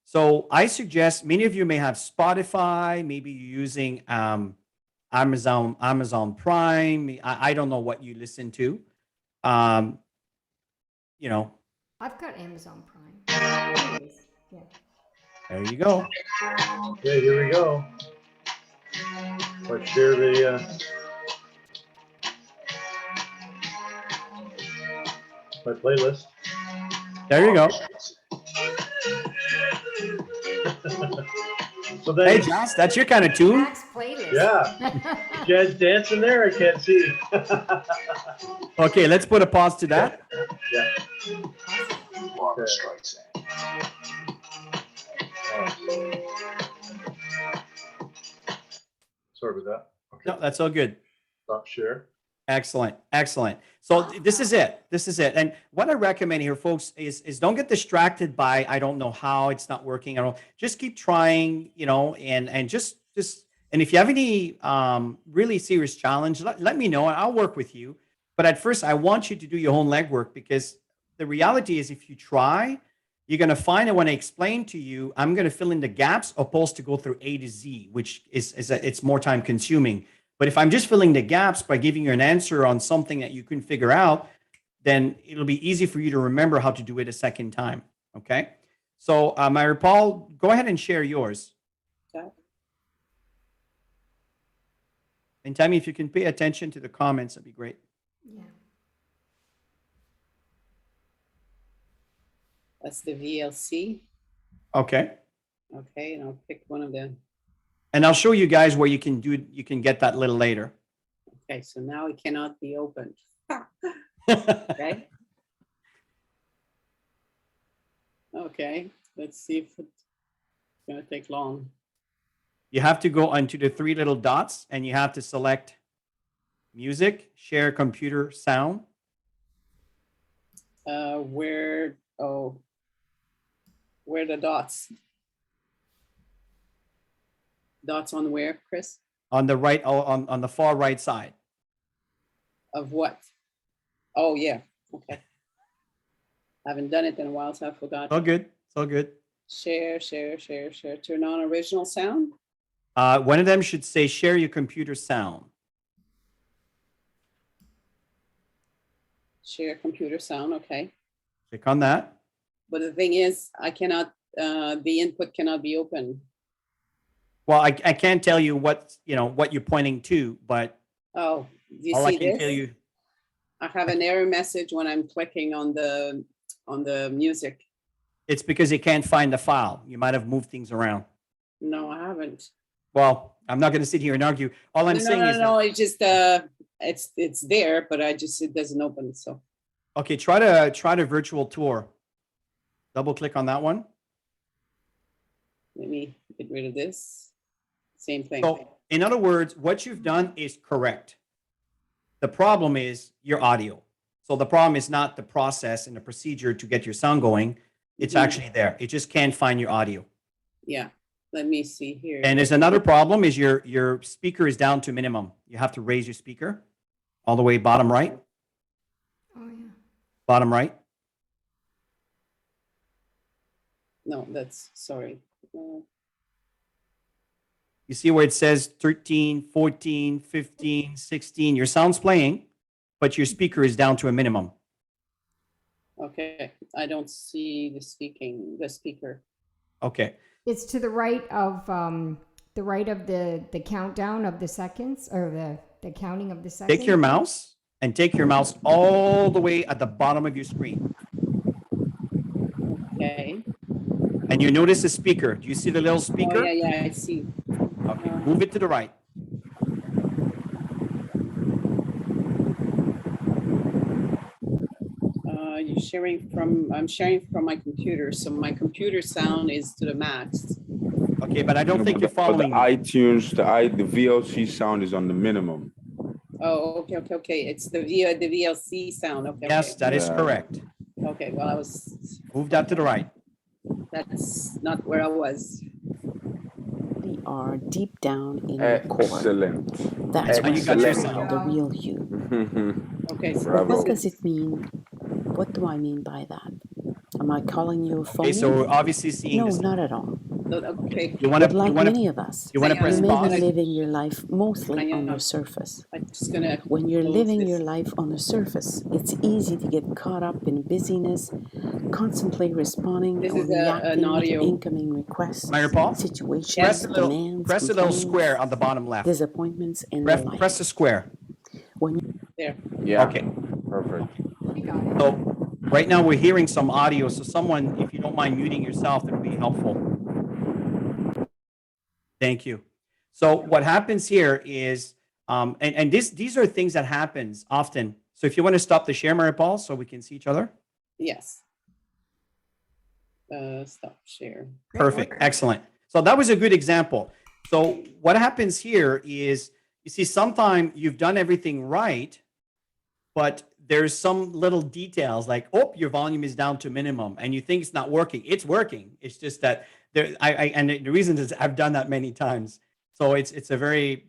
So I suggest many of you may have Spotify, maybe you're using Amazon Prime. I don't know what you listen to. You know, I've got Amazon Prime. Anyways, yeah. there you go. Okay, here we go. Let's share the, my playlist. There you go. So then, Hey, Josh, that's your kind of tune. Max playlist. yeah, you guys dancing there? I can't see. Okay, let's put a pause to that. Yeah. Water Okay. strikes. Sorry about that. Okay, No, that's all good. stop share. Excellent, excellent. So this is it. This is it. And what I recommend here, folks, is don't get distracted by I don't know how it's not working. I don't. Just keep trying, you know, and just and if you have any really serious challenge, let me know and I'll work with you. But at first, I want you to do your own legwork because the reality is, if you try, you're going to find that when I explain to you, I'm going to fill in the gaps opposed to go through A to Z, which it's more time consuming. But if I'm just filling the gaps by giving you an answer on something that you couldn't figure out, then it'll be easy for you to remember how to do it a second time. Okay. So, Myra Paul, go ahead and share yours. Okay. And Tammy, if you can pay attention to the comments, that'd be great. Yeah. That's the VLC. Okay. Okay, and I'll pick one of them. And I'll show you guys where you can get that a little later. Okay, so now it cannot be opened. Okay. Okay, let's see if it's gonna take long. You have to go onto the three little dots and you have to select music, share computer sound. Where the dots? Dots on where, Chris? On the right, on the far right side. Of what? Oh, yeah, okay. Haven't done it in a while, so I forgot. All good. It's all good. Share. Turn on original sound. One of them should say share your computer sound. Share computer sound, okay. Click on that. But the thing is, I cannot, the input cannot be open. Well, I can't tell you what you're pointing to, but Oh, do you all I see can this? tell you, I have an error message when I'm clicking on the music. it's because it can't find the file. You might have moved things around. No, I haven't. Well, I'm not going to sit here and argue. All I'm saying is, No, it's just, it's there, but it doesn't open, so. okay, try to virtual tour. Double click on that one. Let me get rid of this. Same thing. So, in other words, what you've done is correct. The problem is your audio. So the problem is not the process and the procedure to get your sound going. It's actually there. It just can't find your audio. Yeah, let me see here. And there's another problem is your speaker is down to minimum. You have to raise your speaker all the way bottom right. Oh yeah. Bottom right. No, that's, sorry. You see where it says 13, 14, 15, 16. Your sound's playing, but your speaker is down to a minimum. Okay, I don't see the speaker. Okay. It's to the right of the countdown of the seconds, or the counting of the seconds. Take your mouse and take your mouse all the way at the bottom of your screen. Okay. And you notice the speaker. Do you see the little speaker? Oh, yeah, I see. Okay, move it to the right. I'm sharing from my computer, so my computer sound is to the max. Okay, but I don't think you're following. But the iTunes, the VLC sound is on the minimum. Oh, okay. It's the VLC sound. Okay, Yes, that is Yeah. correct. okay. Well, I was, Move that to the right. that's not where I was. really are deep down in your core. Excellent. That's Now where you got your you sound. find the real you. Okay, so But what Bravo. does it mean? What do I mean by that? Am I calling you a phony? Okay, so we're obviously seeing No, this. not at all. okay. You want But to, like you want many to, of us, you want to Hang on, press you may pause? be living your life mostly Hang on on. your surface. I'm just gonna. When you're close living this. your life on the surface, it's easy to get caught up in busyness, constantly responding This or is an reacting to audio. incoming requests, Mayor Paul? situations, Press the little, demands, press the little complaints, square on the bottom left. disappointments, and the like. Press the square. When There. Yeah. Okay. Perfect. You got it. So right now we're hearing some audio. So someone, if you don't mind muting yourself, that would be helpful. Thank you. So what happens here is, and these are things that happens often. So if you want to stop the share, Mary Paul, so we can see each other. Yes. Stop share. Perfect. Excellent. So that was a good example. So what happens here is, you see, sometimes you've done everything right, but there's some little details like, oh, your volume is down to minimum and you think it's not working. It's working. It's just that there, and the reason is I've done that many times. So it's a very,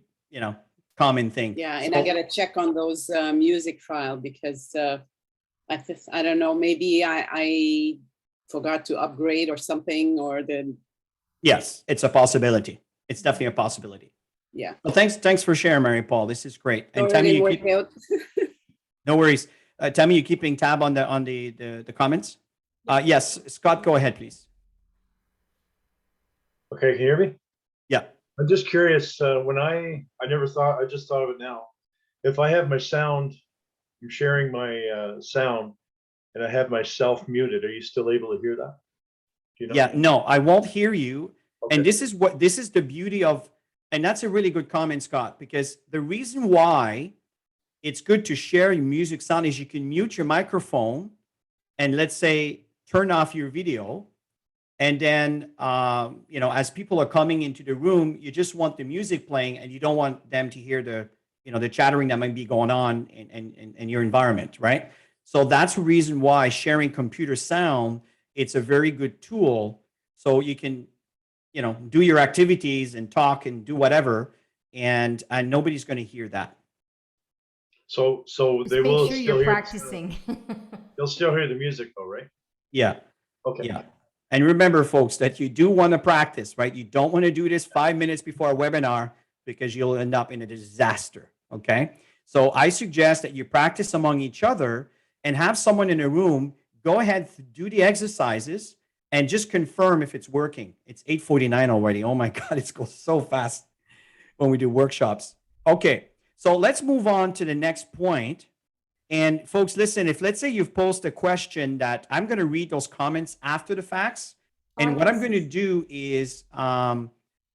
common thing. Yeah, and So- I gotta check on those music file because I don't know, maybe I forgot to upgrade or something, or the, Yes, it's a possibility. It's definitely a possibility. yeah. Well, thanks for sharing, Mary Paul. This is great. And Sorry, Tammy, didn't you work keep, out. no worries. Tammy, you keeping tab on the comments? Yes, Scott, go ahead, please. Okay, can you hear me? Yeah. I'm just curious, when I just thought of it now. If I have my sound, I'm sharing my sound and I have myself muted, are you still able to hear that? Do you know? Yeah, no, I won't hear you. Okay. And this is the beauty of, and that's a really good comment, Scott, because the reason why it's good to share your music sound is you can mute your microphone and, let's say, turn off your video. And then, as people are coming into the room, you just want the music playing and you don't want them to hear the chattering that might be going on in your environment, right? So that's the reason why sharing computer sound, it's a very good tool. So you can, do your activities and talk and do whatever, and nobody's going to hear that. So Just they make will sure still you're hear, practicing. they'll still hear the music though, right? Yeah. Okay. Yeah. And remember, folks, that you do want to practice, right? You don't want to do this 5 minutes before a webinar because you'll end up in a disaster. Okay. So I suggest that you practice among each other and have someone in a room go ahead, do the exercises and just confirm if it's working. It's 8:49 already. Oh my God, it goes so fast when we do workshops. Okay. So let's move on to the next point. And folks, listen, if let's say you've posed a question, that I'm going to read those comments after the facts. And what I'm going to do is,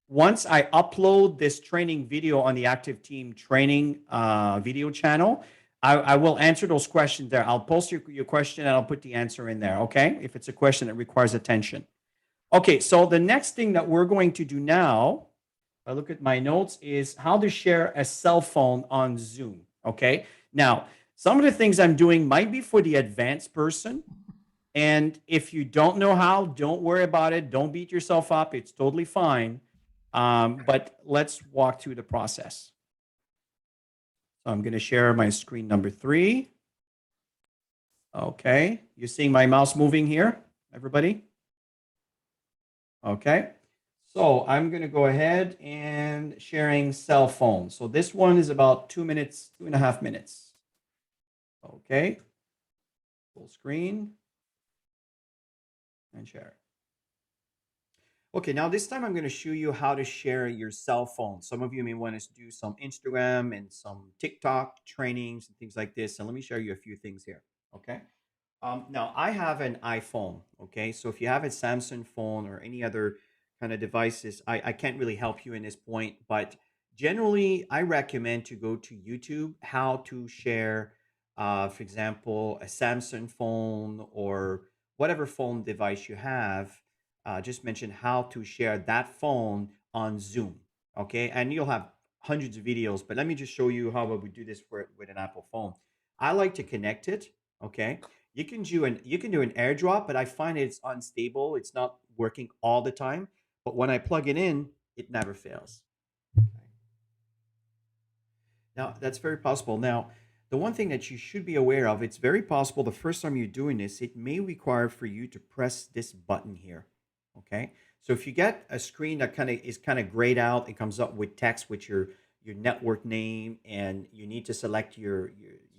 once I upload this training video on the Active Team training video channel, I will answer those questions there. I'll post your question and I'll put the answer in there, okay? If it's a question that requires attention. Okay, so the next thing that we're going to do now, if I look at my notes, is how to share a cell phone on Zoom, okay? Now, some of the things I'm doing might be for the advanced person. And if you don't know how, don't worry about it. Don't beat yourself up. It's totally fine. But let's walk through the process. So I'm going to share my screen number 3. Okay. You're seeing my mouse moving here, everybody? Okay. So I'm going to go ahead and sharing cell phone. So this one is about 2 minutes, 2.5 minutes. Okay, full screen and share. Okay, now this time I'm going to show you how to share your cell phone. Some of you may want to do some Instagram and some TikTok trainings and things like this. And let me show you a few things here. Okay. Now I have an iPhone. Okay, so if you have a Samsung phone or any other kind of devices, I can't really help you in this point, but generally I recommend to go to YouTube, how to share for example, a Samsung phone or whatever phone device you have. Just mention how to share that phone on Zoom. Okay. And you'll have hundreds of videos, but let me just show you how we do this with an Apple phone. I like to connect it. Okay. You can do an AirDrop, but I find it's unstable. It's not working all the time. But when I plug it in, it never fails. Okay. Now, that's very possible. Now, the one thing that you should be aware of, it's very possible the first time you're doing this, it may require for you to press this button here. Okay. So if you get a screen that is kind of grayed out, it comes up with text with your network name, and you need to select your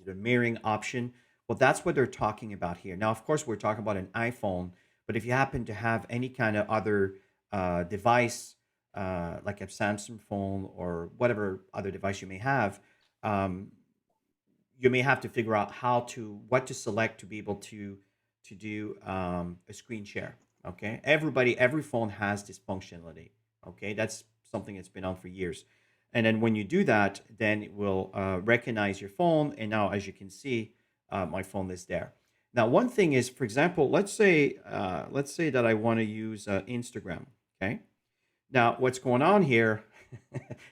mirroring option. Well, that's what they're talking about here. Now, of course, we're talking about an iPhone, but if you happen to have any kind of other device, like a Samsung phone or whatever other device you may have, you may have to figure out what to select to be able to do a screen share. Okay, every phone has this functionality. Okay, that's something that's been on for years. And then when you do that, then it will recognize your phone. And now, as you can see, my phone is there. Now, one thing is, for example, let's say that I want to use Instagram. Okay. Now, what's going on here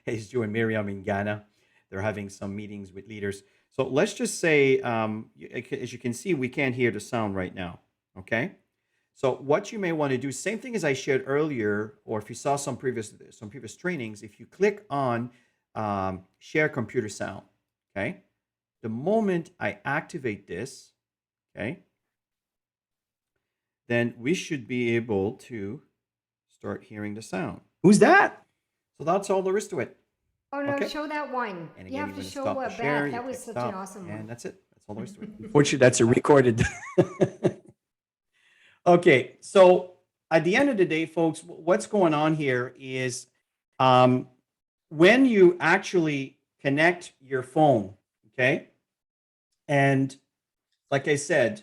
is Joe and Miriam in Ghana. They're having some meetings with leaders. So let's just say, as you can see, we can't hear the sound right now. Okay. So what you may want to do, same thing as I shared earlier, or if you saw some previous trainings, if you click on share computer sound, okay, the moment I activate this, okay, then we should be able to start hearing the sound. Who's that? So that's all there is to it. Oh no, Okay. show that one. And You again, have you're to going to show stop the Beth. share. That You was click such stop, an awesome and one. that's it. That's all there is to it. Unfortunately, that's a recorded. Okay, so at the end of the day, folks, what's going on here is when you actually connect your phone, okay, and like I said,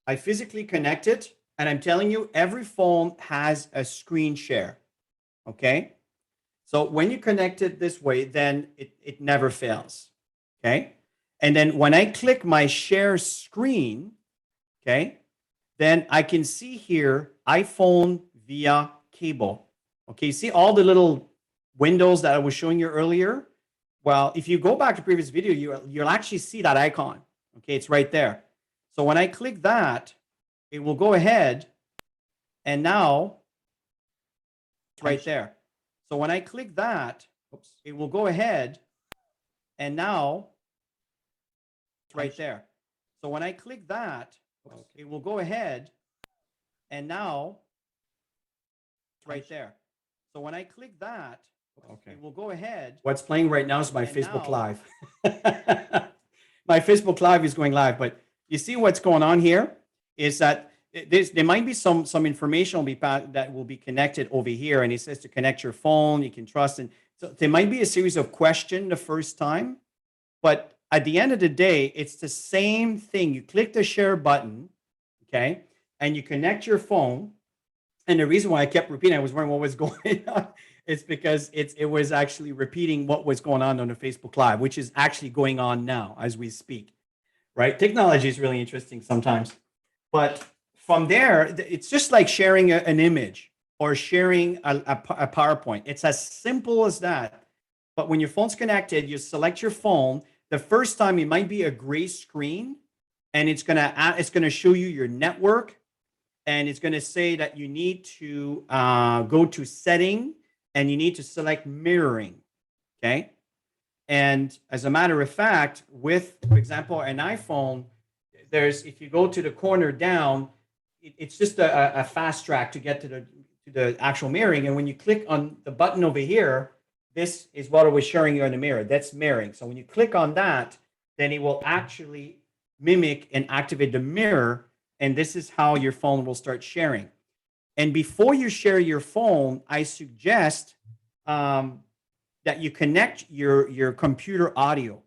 I physically connect it, and I'm telling you, every phone has a screen share, okay? So when you connect it this way, then it never fails, okay? And then when I click my share screen, okay, then I can see here iPhone via cable. Okay, see all the little windows that I was showing you earlier? Well, if you go back to previous video, you'll actually see that icon. Okay, it's right there. So when I click that, it will go ahead, and now it's right there. So when I click that, it will go ahead, and now it's right there. So when I click that, it will go ahead, and now it's right there. So when I click that, it will go ahead. What's playing right now is my Facebook Live. My Facebook Live is going live, but you see what's going on here is that there might be some information that will be connected over here, and it says to connect your phone, you can trust, and so there might be a series of questions the first time, but at the end of the day, it's the same thing. You click the share button, okay, and you connect your phone. And the reason why I kept repeating, I was wondering what was going on. It's because it was actually repeating what was going on the Facebook Live, which is actually going on now as we speak, right? Technology is really interesting sometimes. But from there, it's just like sharing an image or sharing a PowerPoint. It's as simple as that. But when your phone's connected, you select your phone. The first time it might be a gray screen, and it's gonna show you your network, and it's going to say that you need to go to setting, and you need to select mirroring, okay? And as a matter of fact, with, for example, an iPhone, if you go to the corner down, it's just a fast track to get to the actual mirroring. And when you click on the button over here, this is what I was showing you in the mirror. That's mirroring. So when you click on that, then it will actually mimic and activate the mirror, and this is how your phone will start sharing. And before you share your phone, I suggest that you connect your computer audio.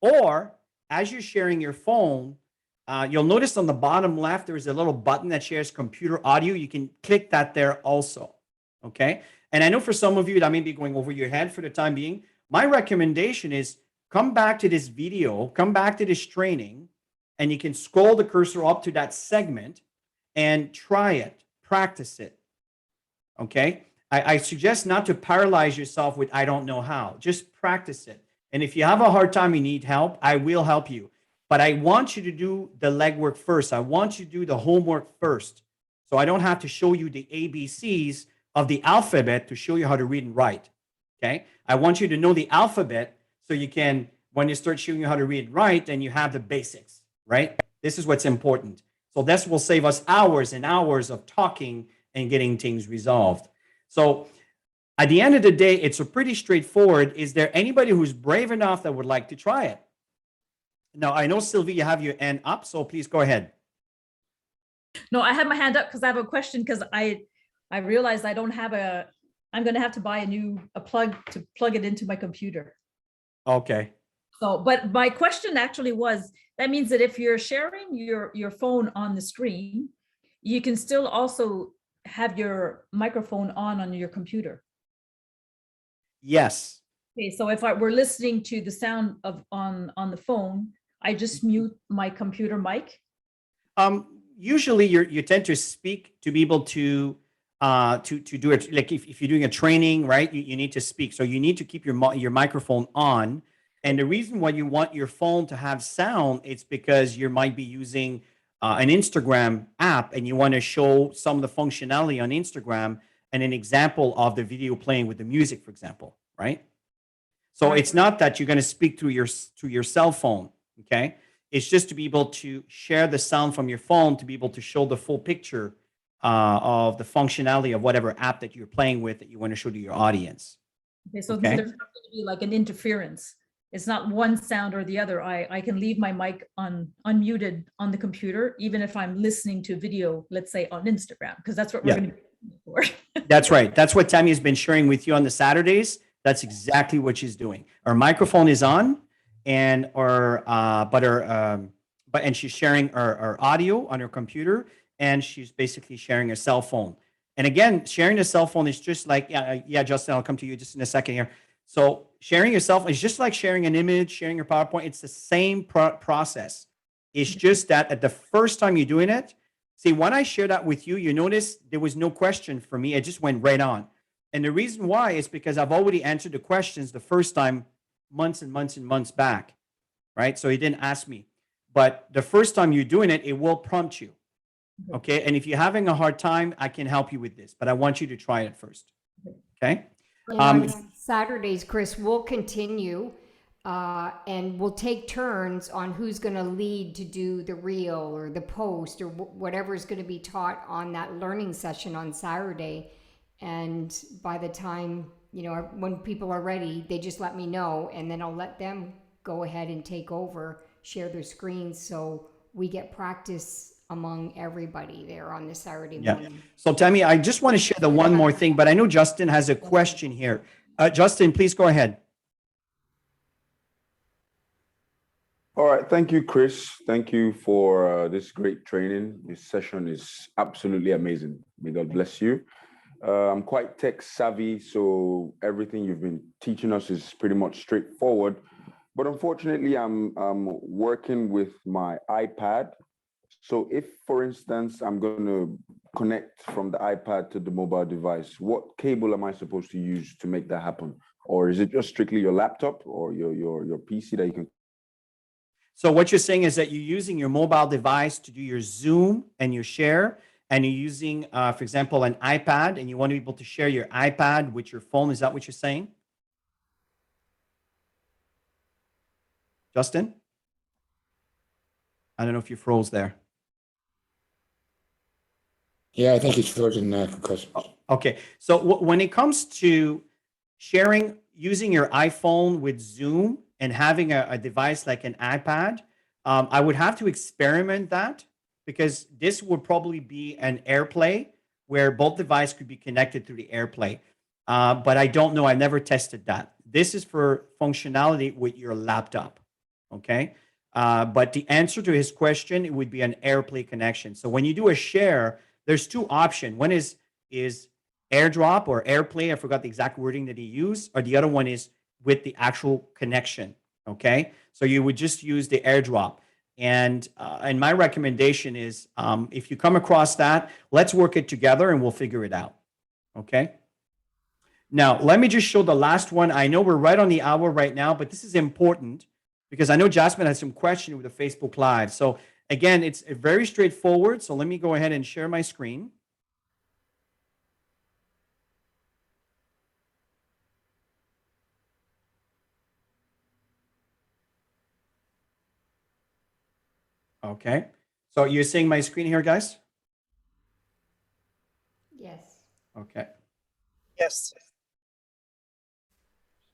Or as you're sharing your phone, you'll notice on the bottom left, there is a little button that shares computer audio. You can click that there also, okay? And I know for some of you that may be going over your head for the time being. My recommendation is come back to this video, come back to this training, and you can scroll the cursor up to that segment and try it, practice it, okay? I suggest not to paralyze yourself with, I don't know how. Just practice it. And if you have a hard time, you need help, I will help you. But I want you to do the legwork first. I want you to do the homework first. So I don't have to show you the ABCs of the alphabet to show you how to read and write. Okay. I want you to know the alphabet so you can, when you start showing you how to read and write, then you have the basics, right? This is what's important. So this will save us hours and hours of talking and getting things resolved. So at the end of the day, it's a pretty straightforward. Is there anybody who's brave enough that would like to try it? Now, I know, Sylvie, you have your hand up, so please go ahead. No, I have my hand up because I have a question because I realized I don't have I'm going to have to buy a plug to plug it into my computer. Okay. So, but my question actually was, that means that if you're sharing your phone on the screen, you can still also have your microphone on your computer. Yes. Okay, so if we're listening to the sound of on the phone, I just mute my computer mic. Usually you tend to speak to be able to do it. Like if you're doing a training, right, you need to speak. So you need to keep your microphone on. And the reason why you want your phone to have sound, it's because you might be using an Instagram app and you want to show some of the functionality on Instagram and an example of the video playing with the music, for example, right? So it's not that you're going to speak through your cell phone, okay? It's just to be able to share the sound from your phone to be able to show the full picture of the functionality of whatever app that you're playing with that you want to show to your audience. Okay, so there's not going to be like an interference. It's not one sound or the other. I can leave my mic unmuted on the computer, even if I'm listening to video, let's say on Instagram, because that's what we're going to be for. That's right. That's what Tammy has been sharing with you on the Saturdays. That's exactly what she's doing. Her microphone is on, and she's sharing her audio on her computer, and she's basically sharing her cell phone. And again, sharing a cell phone is just like, yeah, Justin, I'll come to you just in a second here. So sharing your cell phone is just like sharing an image, sharing your PowerPoint. It's the same process. It's just that at the first time you're doing it, see, when I shared that with you, you notice there was no question for me. It just went right on. And the reason why is because I've already answered the questions the first time months and months and months back, right? So he didn't ask me. But the first time you're doing it, it will prompt you. Okay. And if you're having a hard time, I can help you with this, but I want you to try it first. Okay. On Saturdays, Chris, we'll continue and we'll take turns on who's going to lead to do the reel or the post or whatever is going to be taught on that learning session on Saturday. And by the time, when people are ready, they just let me know, and then I'll let them go ahead and take over, share their screens, so we get practice among everybody there on this Saturday morning. So Tammy, I just want to share the one more thing, but I know Justin has a question here. Justin, please go ahead. All right. Thank you, Chris. Thank you for this great training. This session is absolutely amazing. May God bless you. I'm quite tech savvy, so everything you've been teaching us is pretty much straightforward. But unfortunately, I'm working with my iPad. So if, for instance, I'm going to connect from the iPad to the mobile device, what cable am I supposed to use to make that happen? Or is it just strictly your laptop or your PC that you can? So what you're saying is that you're using your mobile device to do your Zoom and your share, and you're using, for example, an iPad, and you want to be able to share your iPad with your phone. Is that what you're saying? Justin? I don't know if you froze there. Yeah, I think he's frozen because. Okay, so when it comes to sharing, using your iPhone with Zoom and having a device like an iPad, I would have to experiment that, because this would probably be an AirPlay where both devices could be connected through the AirPlay. But I don't know. I never tested that. This is for functionality with your laptop. Okay. But the answer to his question, it would be an AirPlay connection. So when you do a share, there's two options. One is AirDrop or AirPlay. I forgot the exact wording that he used. Or the other one is with the actual connection. Okay. So you would just use the AirDrop. And my recommendation is, if you come across that, let's work it together and we'll figure it out. Okay. Now, let me just show the last one. I know we're right on the hour right now, but this is important because I know Jasmine has some question with the Facebook Live. So again, it's very straightforward. So let me go ahead and share my screen. Okay. So you're seeing my screen here, guys? Yes. Okay. Yes.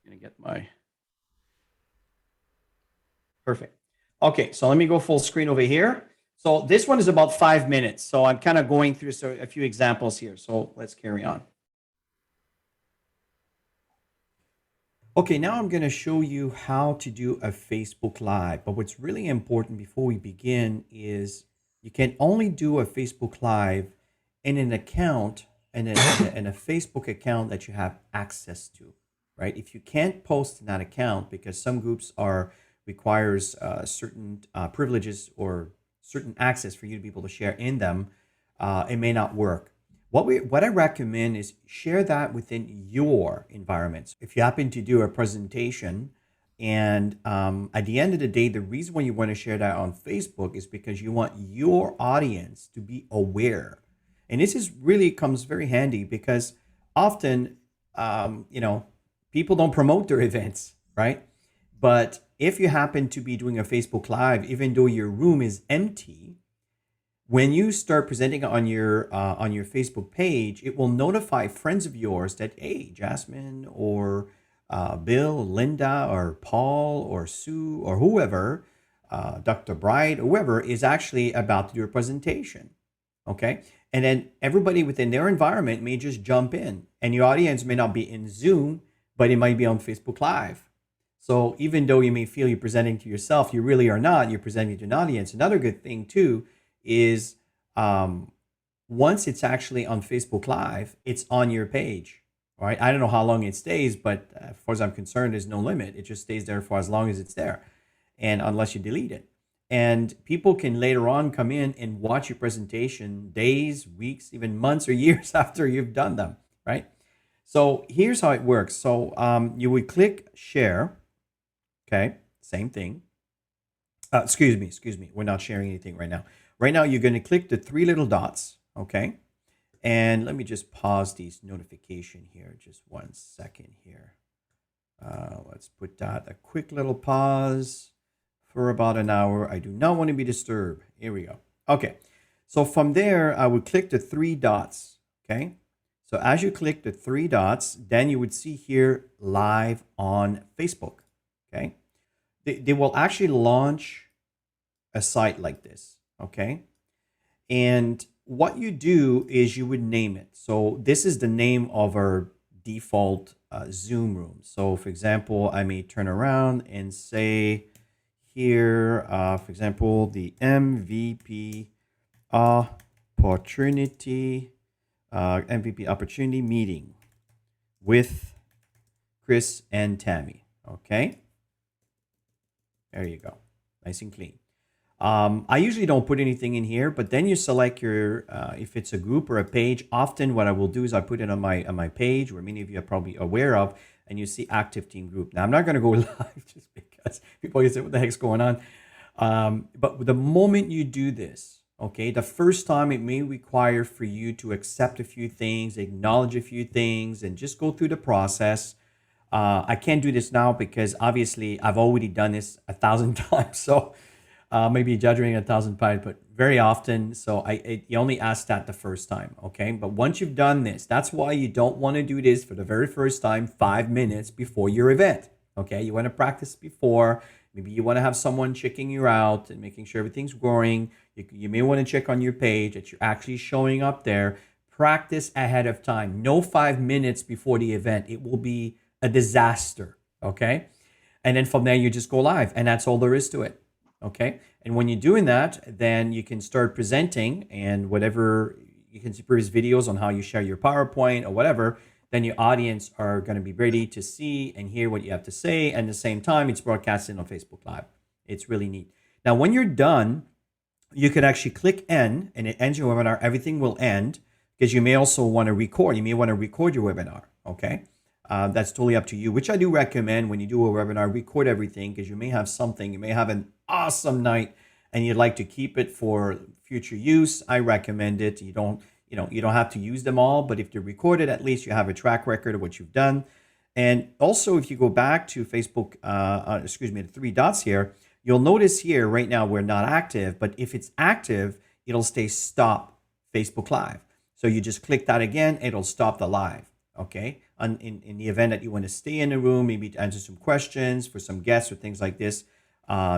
Gonna get my perfect. Okay, so let me go full screen over here. So this one is about 5 minutes. So I'm kind of going through a few examples here. So let's carry on. Okay, now I'm going to show you how to do a Facebook Live. But what's really important before we begin is you can only do a Facebook Live in an account and in a Facebook account that you have access to, right? If you can't post in that account because some groups requires certain privileges or certain access for you to be able to share in them, it may not work. What I recommend is share that within your environments. If you happen to do a presentation and at the end of the day, the reason why you want to share that on Facebook is because you want your audience to be aware. And this is really comes very handy because often, people don't promote their events, right? But if you happen to be doing a Facebook Live, even though your room is empty, when you start presenting on your Facebook page, it will notify friends of yours that, hey, Jasmine or Bill, Linda, or Paul, or Sue, or whoever, Dr. Bright, whoever is actually about to do a presentation. Okay. And then everybody within their environment may just jump in, and your audience may not be in Zoom, but it might be on Facebook Live. So even though you may feel you're presenting to yourself, you really are not. You're presenting to an audience. Another good thing too is once it's actually on Facebook Live, it's on your page. All right. I don't know how long it stays, but as far as I'm concerned, there's no limit. It just stays there for as long as it's there, and unless you delete it. And people can later on come in and watch your presentation days, weeks, even months or years after you've done them. Right. So here's how it works. So you would click share. Okay, same thing. Excuse me. We're not sharing anything right now. Right now, you're going to click the three little dots, okay? And let me just pause these notification here. Just 1 second here. Let's put that a quick little pause for about an hour. I do not want to be disturbed. Here we go. Okay, so from there, I would click the three dots, okay? So as you click the three dots, then you would see here live on Facebook, okay? They will actually launch a site like this, okay? And what you do is you would name it. So this is the name of our default Zoom room. So for example, I may turn around and say here, for example, the MVP opportunity meeting with Chris and Tammy, okay? There you go. Nice and clean. I usually don't put anything in here, but then you select your, if it's a group or a page, often what I will do is I put it on my page, where many of you are probably aware of, and you see active team group. Now, I'm not going to go live just because people say, what the heck's going on? But the moment you do this, okay, the first time it may require for you to accept a few things, acknowledge a few things, and just go through the process. I can't do this now because obviously I've already done this 1,000 times. So maybe exaggerating 1,000 times, but very often. So you only ask that the first time. Okay. But once you've done this, that's why you don't want to do this for the very first time 5 minutes before your event. Okay. You want to practice before. Maybe you want to have someone checking you out and making sure everything's growing. You may want to check on your page that you're actually showing up there. Practice ahead of time. No 5 minutes before the event. It will be a disaster, okay? And then from there, you just go live, and that's all there is to it, okay? And when you're doing that, then you can start presenting, and whatever, you can see previous videos on how you share your PowerPoint or whatever, then your audience are going to be ready to see and hear what you have to say, and at the same time, it's broadcasted on Facebook Live. It's really neat. Now, when you're done, you could actually click end, and it ends your webinar. Everything will end, because you may also want to record. You may want to record your webinar, okay? That's totally up to you, which I do recommend when you do a webinar, record everything because you may have something, you may have an awesome night and you'd like to keep it for future use. I recommend it. You don't have to use them all, but if they're recorded, at least you have a track record of what you've done. And also, if you go back to Facebook, the three dots here, you'll notice here right now we're not active, but if it's active, it'll stay stop Facebook Live. So you just click that again, it'll stop the live. Okay. In the event that you want to stay in the room, maybe to answer some questions for some guests or things like this,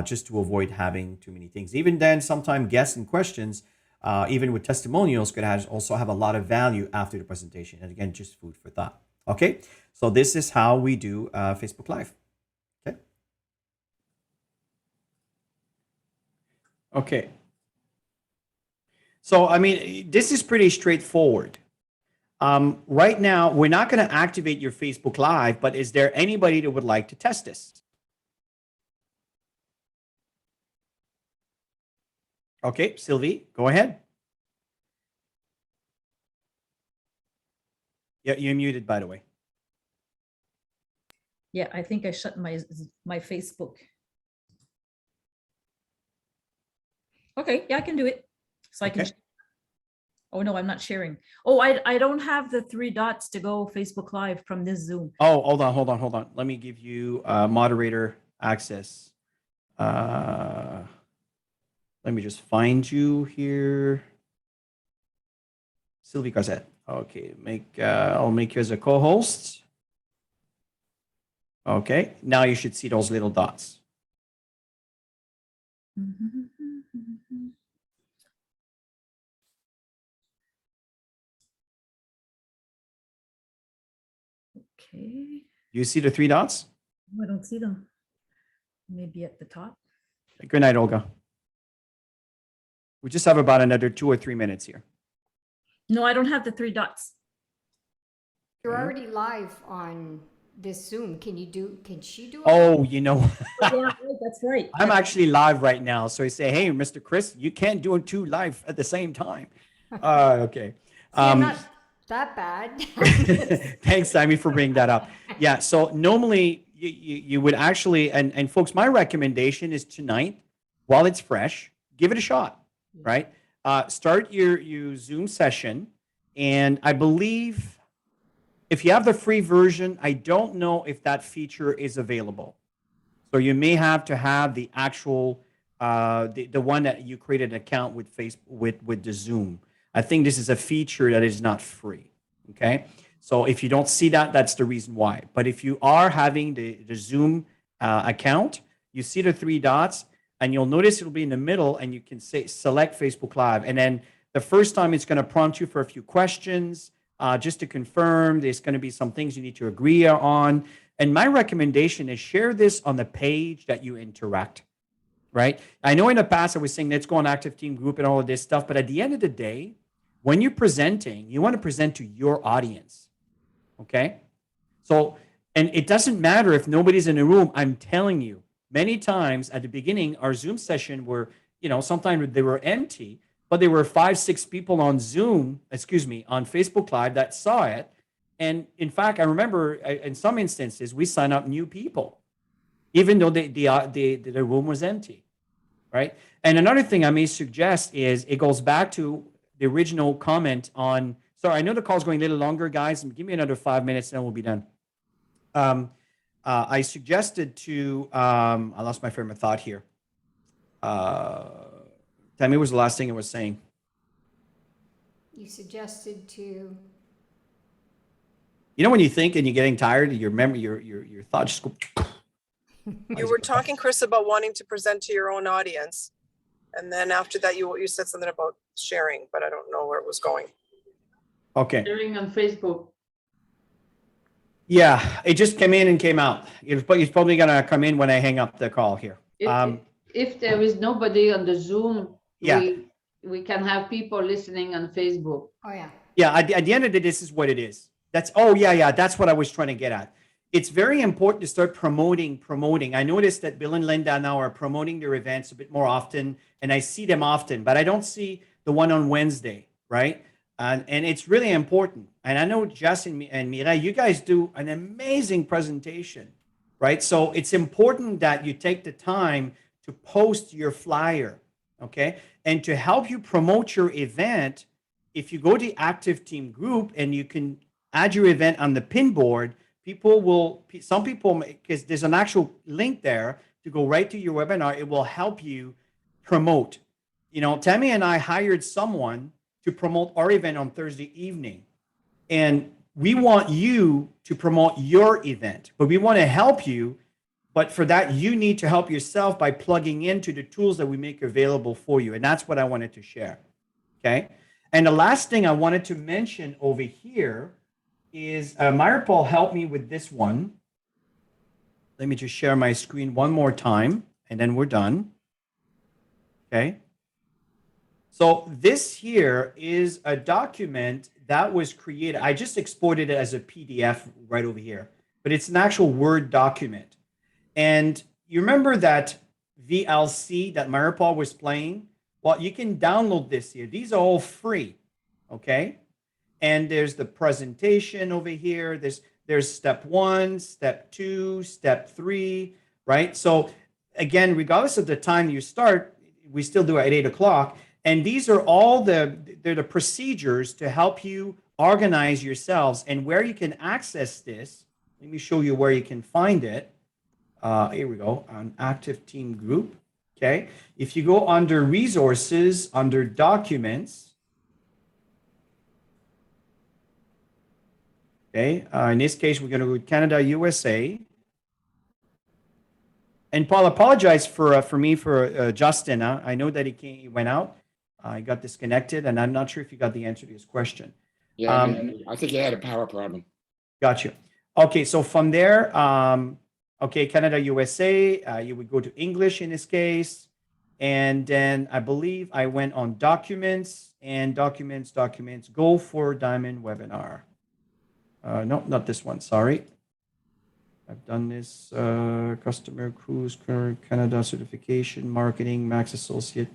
just to avoid having too many things. Even then, sometimes guests and questions, even with testimonials, could also have a lot of value after the presentation. And again, just food for thought. Okay, so this is how we do Facebook Live. Okay. Okay. So, I mean, this is pretty straightforward. Right now, we're not going to activate your Facebook Live, but is there anybody that would like to test this? Okay, Sylvie, go ahead. Yeah, you're muted, by the way. Yeah, I think I shut my Facebook. Okay, yeah, I can do it. So Okay. I can. Oh no, I'm not sharing. Oh, I don't have the three dots to go Facebook Live from this Zoom. Oh, hold on. Let me give you moderator access. Let me just find you here. Sylvie Cassette. Okay, I'll make you as a co-host. Okay, now you should see those little dots. Okay. You see the three dots? I don't see them. Maybe at the top. Good night, Olga. We just have about another 2 or 3 minutes here. No, I don't have the three dots. You're already live on this Zoom. Can she do it? Oh, you know, Yeah, that's right. I'm actually live right now. So I say, hey, Mr. Chris, you can't do it two live at the same time. Okay. See, I'm not that bad. Thanks, Sammy, for bringing that up. Yeah, so normally you would actually, and folks, my recommendation is tonight, while it's fresh, give it a shot, right? Start your Zoom session. And I believe if you have the free version, I don't know if that feature is available. So you may have to have the actual, the one that you created an account with with the Zoom. I think this is a feature that is not free. Okay. So if you don't see that, that's the reason why. But if you are having the Zoom account, you see the three dots and you'll notice it'll be in the middle and you can say select Facebook Live. And then the first time it's going to prompt you for a few questions just to confirm. There's going to be some things you need to agree on. And my recommendation is share this on the page that you interact. Right. I know in the past I was saying let's go on active team group and all of this stuff. But at the end of the day, when you're presenting, you want to present to your audience. Okay. So, and it doesn't matter if nobody's in the room. I'm telling you, many times at the beginning, our Zoom session were, sometimes they were empty, but there were 5, 6 people on Zoom, on Facebook Live that saw it. And in fact, I remember in some instances, we sign up new people, even though the room was empty, right? And another thing I may suggest is it goes back to the original comment on, sorry, I know the call's going a little longer, guys. Give me another 5 minutes and then we'll be done. I suggested to, I lost my frame of thought here. Tell me what was the last thing I was saying? You suggested to. You know when you think and you're getting tired, your memory, your thoughts just go. You were talking, Chris, about wanting to present to your own audience. And then after that, you said something about sharing, but I don't know where it was going. Okay. Sharing on Facebook. Yeah, it just came in and came out. It's probably going to come in when I hang up the call here. If there is nobody on the Zoom, yeah, we can have people listening on Facebook. Oh, yeah. Yeah, at the end of the day, this is what it is. That's what I was trying to get at. It's very important to start promoting. I noticed that Bill and Linda now are promoting their events a bit more often, and I see them often, but I don't see the one on Wednesday, right? And it's really important. And I know Justin and Mireille, you guys do an amazing presentation, right? So it's important that you take the time to post your flyer, okay? And to help you promote your event, if you go to the active team group and you can add your event on the pin board, some people, because there's an actual link there to go right to your webinar, it will help you promote. You know, Tammy and I hired someone to promote our event on Thursday evening. And we want you to promote your event, but we want to help you. But for that, you need to help yourself by plugging into the tools that we make available for you. And that's what I wanted to share. Okay. And the last thing I wanted to mention over here is Myra Paul helped me with this one. Let me just share my screen one more time and then we're done. Okay. So this here is a document that was created. I just exported it as a PDF right over here, but it's an actual Word document. And you remember that VLC that Maripol was playing? Well, you can download this here. These are all free, okay? And there's the presentation over here. There's step 1, step 2, step 3, right? So again, regardless of the time you start, we still do it at 8 o'clock. And these are all they're the procedures to help you organize yourselves and where you can access this. Let me show you where you can find it. Here we go, on Active Team Group. Okay. If you go under Resources, under Documents. Okay. In this case, we're going to go with Canada, USA. And Paul, apologize for Justin. I know that he went out. I got disconnected, and I'm not sure if you got the answer to his question. Yeah, I think he had a power problem. Got you. Okay, so from there, okay, Canada, USA, you would go to English in this case. And then I believe I went on Documents and Documents, go for Diamond Webinar. No, not this one, sorry. I've done this, Customer Cruise, Canada Certification, Marketing, Max Associate.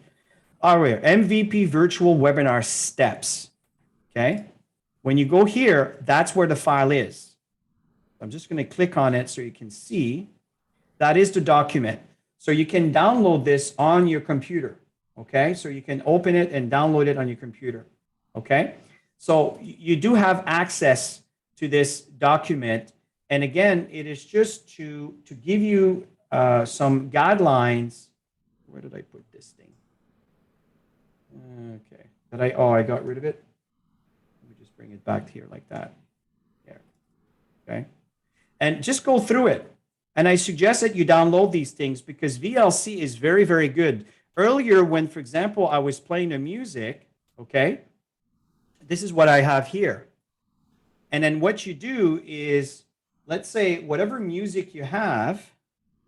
All right, MVP Virtual Webinar Steps, okay? When you go here, that's where the file is. I'm just gonna click on it so you can see. That is the document. So you can download this on your computer, okay? So you can open it and download it on your computer, okay? So you do have access to this document. And again, it is just to give you some guidelines. Where did I put this thing? Okay, I got rid of it. Let me just bring it back here like that. There, okay. And just go through it. And I suggest that you download these things because VLC is very, very good. Earlier when, for example, I was playing the music, okay, this is what I have here. And then what you do is, let's say whatever music you have,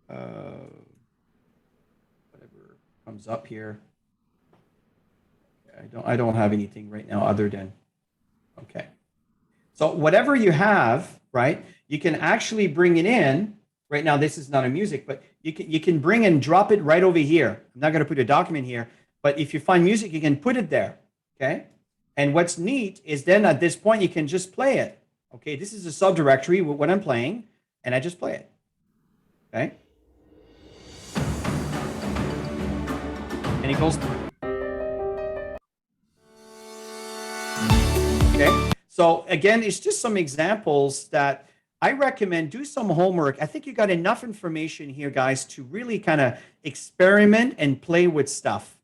whatever comes up here. I don't have anything right now other than, okay. So whatever you have, right, you can actually bring it in. Right now, this is not a music, but you can bring and drop it right over here. I'm not going to put a document here, but if you find music, you can put it there, okay? And what's neat is then at this point, you can just play it. Okay, this is a subdirectory with what I'm playing, and I just play it, okay? And it goes. Okay, so again, it's just some examples that I recommend. Do some homework. I think you got enough information here, guys, to really kind of experiment and play with stuff,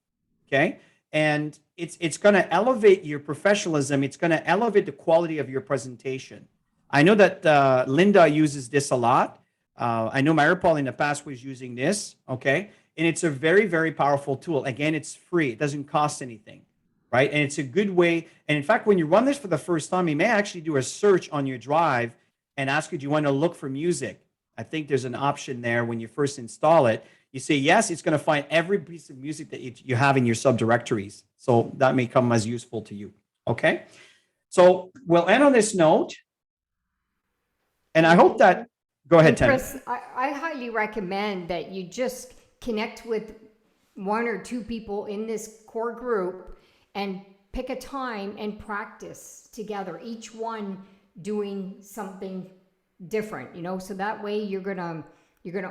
okay? And it's going to elevate your professionalism. It's going to elevate the quality of your presentation. I know that Linda uses this a lot. I know Maripol in the past was using this, okay? And it's a very, very powerful tool. Again, it's free. It doesn't cost anything, right? And it's a good way. And in fact, when you run this for the first time, you may actually do a search on your drive and ask you, do you want to look for music? I think there's an option there when you first install it. You say yes, it's going to find every piece of music that you have in your subdirectories. So that may come as useful to you, okay? So we'll end on this note. And I hope that, go ahead, Tammy. Chris, I highly recommend that you just connect with 1 or 2 people in this core group and pick a time and practice together, each one doing something different, you know, so that way you're gonna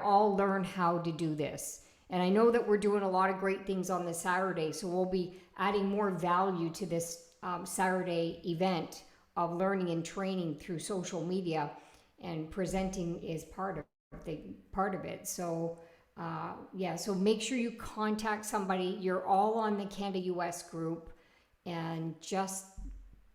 all learn how to do this. And I know that we're doing a lot of great things on this Saturday, so we'll be adding more value to this Saturday event of learning and training through social media, and presenting is part of it. So yeah, so make sure you contact somebody. You're all on the Canada US group, and just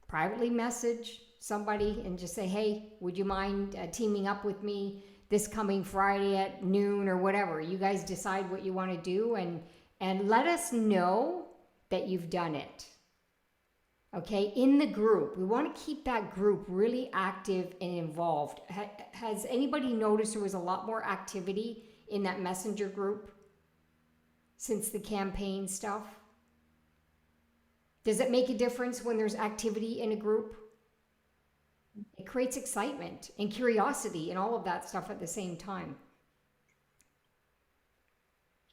privately message somebody and just say, hey, would you mind teaming up with me this coming Friday at noon or whatever. You guys decide what you want to do, and let us know that you've done it. Okay, in the group, we want to keep that group really active and involved. Has anybody noticed there was a lot more activity in that messenger group since the campaign stuff? Does it make a difference when there's activity in a group? It creates excitement and curiosity and all of that stuff at the same time.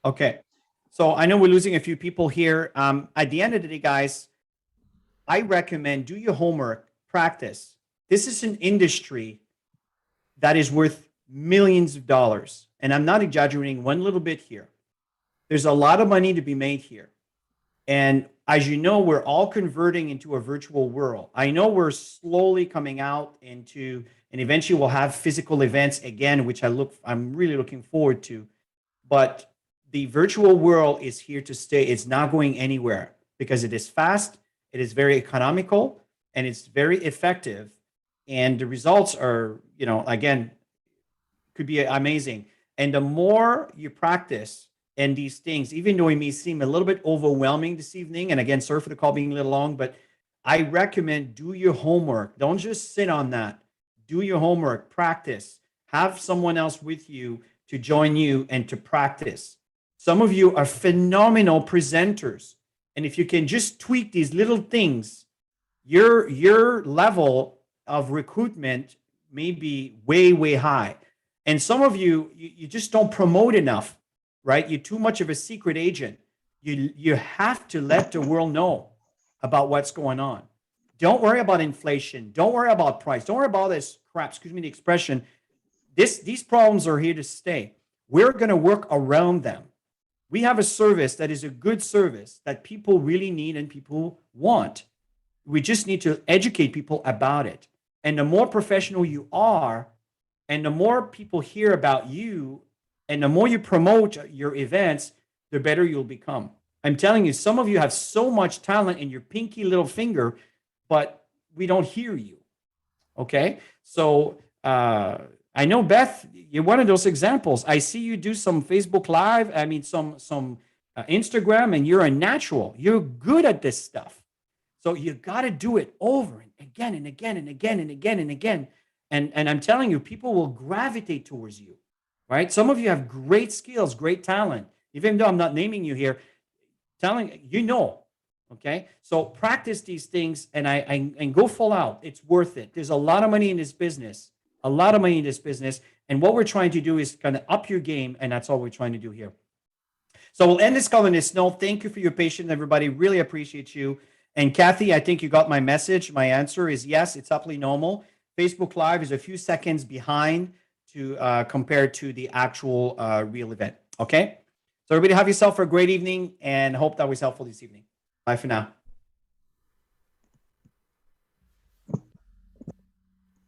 Okay, so I know we're losing a few people here. At the end of the day, guys, I recommend do your homework, practice. This is an industry that is worth millions of dollars. And I'm not exaggerating one little bit here. There's a lot of money to be made here. And as you know, we're all converting into a virtual world. I know we're slowly coming out into, and eventually we'll have physical events again, which I'm really looking forward to. But the virtual world is here to stay. It's not going anywhere because it is fast, it is very economical, and it's very effective. And the results are, you know, again, could be amazing. And the more you practice and these things, even though it may seem a little bit overwhelming this evening, and again, sorry for the call being a little long, but I recommend do your homework. Don't just sit on that. Do your homework, practice. Have someone else with you to join you and to practice. Some of you are phenomenal presenters. And if you can just tweak these little things, your level of recruitment may be way, way high. And some of you just don't promote enough, right? You're too much of a secret agent. You have to let the world know about what's going on. Don't worry about inflation. Don't worry about price. Don't worry about this crap. Excuse me the expression. These problems are here to stay. We're going to work around them. We have a service that is a good service that people really need and people want. We just need to educate people about it. And the more professional you are, and the more people hear about you, and the more you promote your events, the better you'll become. I'm telling you, some of you have so much talent in your pinky little finger, but we don't hear you. Okay? So I know, Beth, you're one of those examples. I see you do some Facebook Live, I mean, some Instagram, and you're a natural. You're good at this stuff. So you got to do it over and again and again and again and again and again. And I'm telling you, people will gravitate towards you, right? Some of you have great skills, great talent. Even though I'm not naming you here, telling you know, okay? So practice these things and go full out. It's worth it. There's a lot of money in this business, a lot of money in this business. And what we're trying to do is kind of up your game, and that's all we're trying to do here. So we'll end this call on this note. Thank you for your patience, everybody. Really appreciate you. And Kathy, I think you got my message. My answer is yes, it's uply normal. Facebook Live is a few seconds behind to compared to the actual real event. Okay? So everybody have yourself a great evening, and hope that was helpful this evening. Bye for now.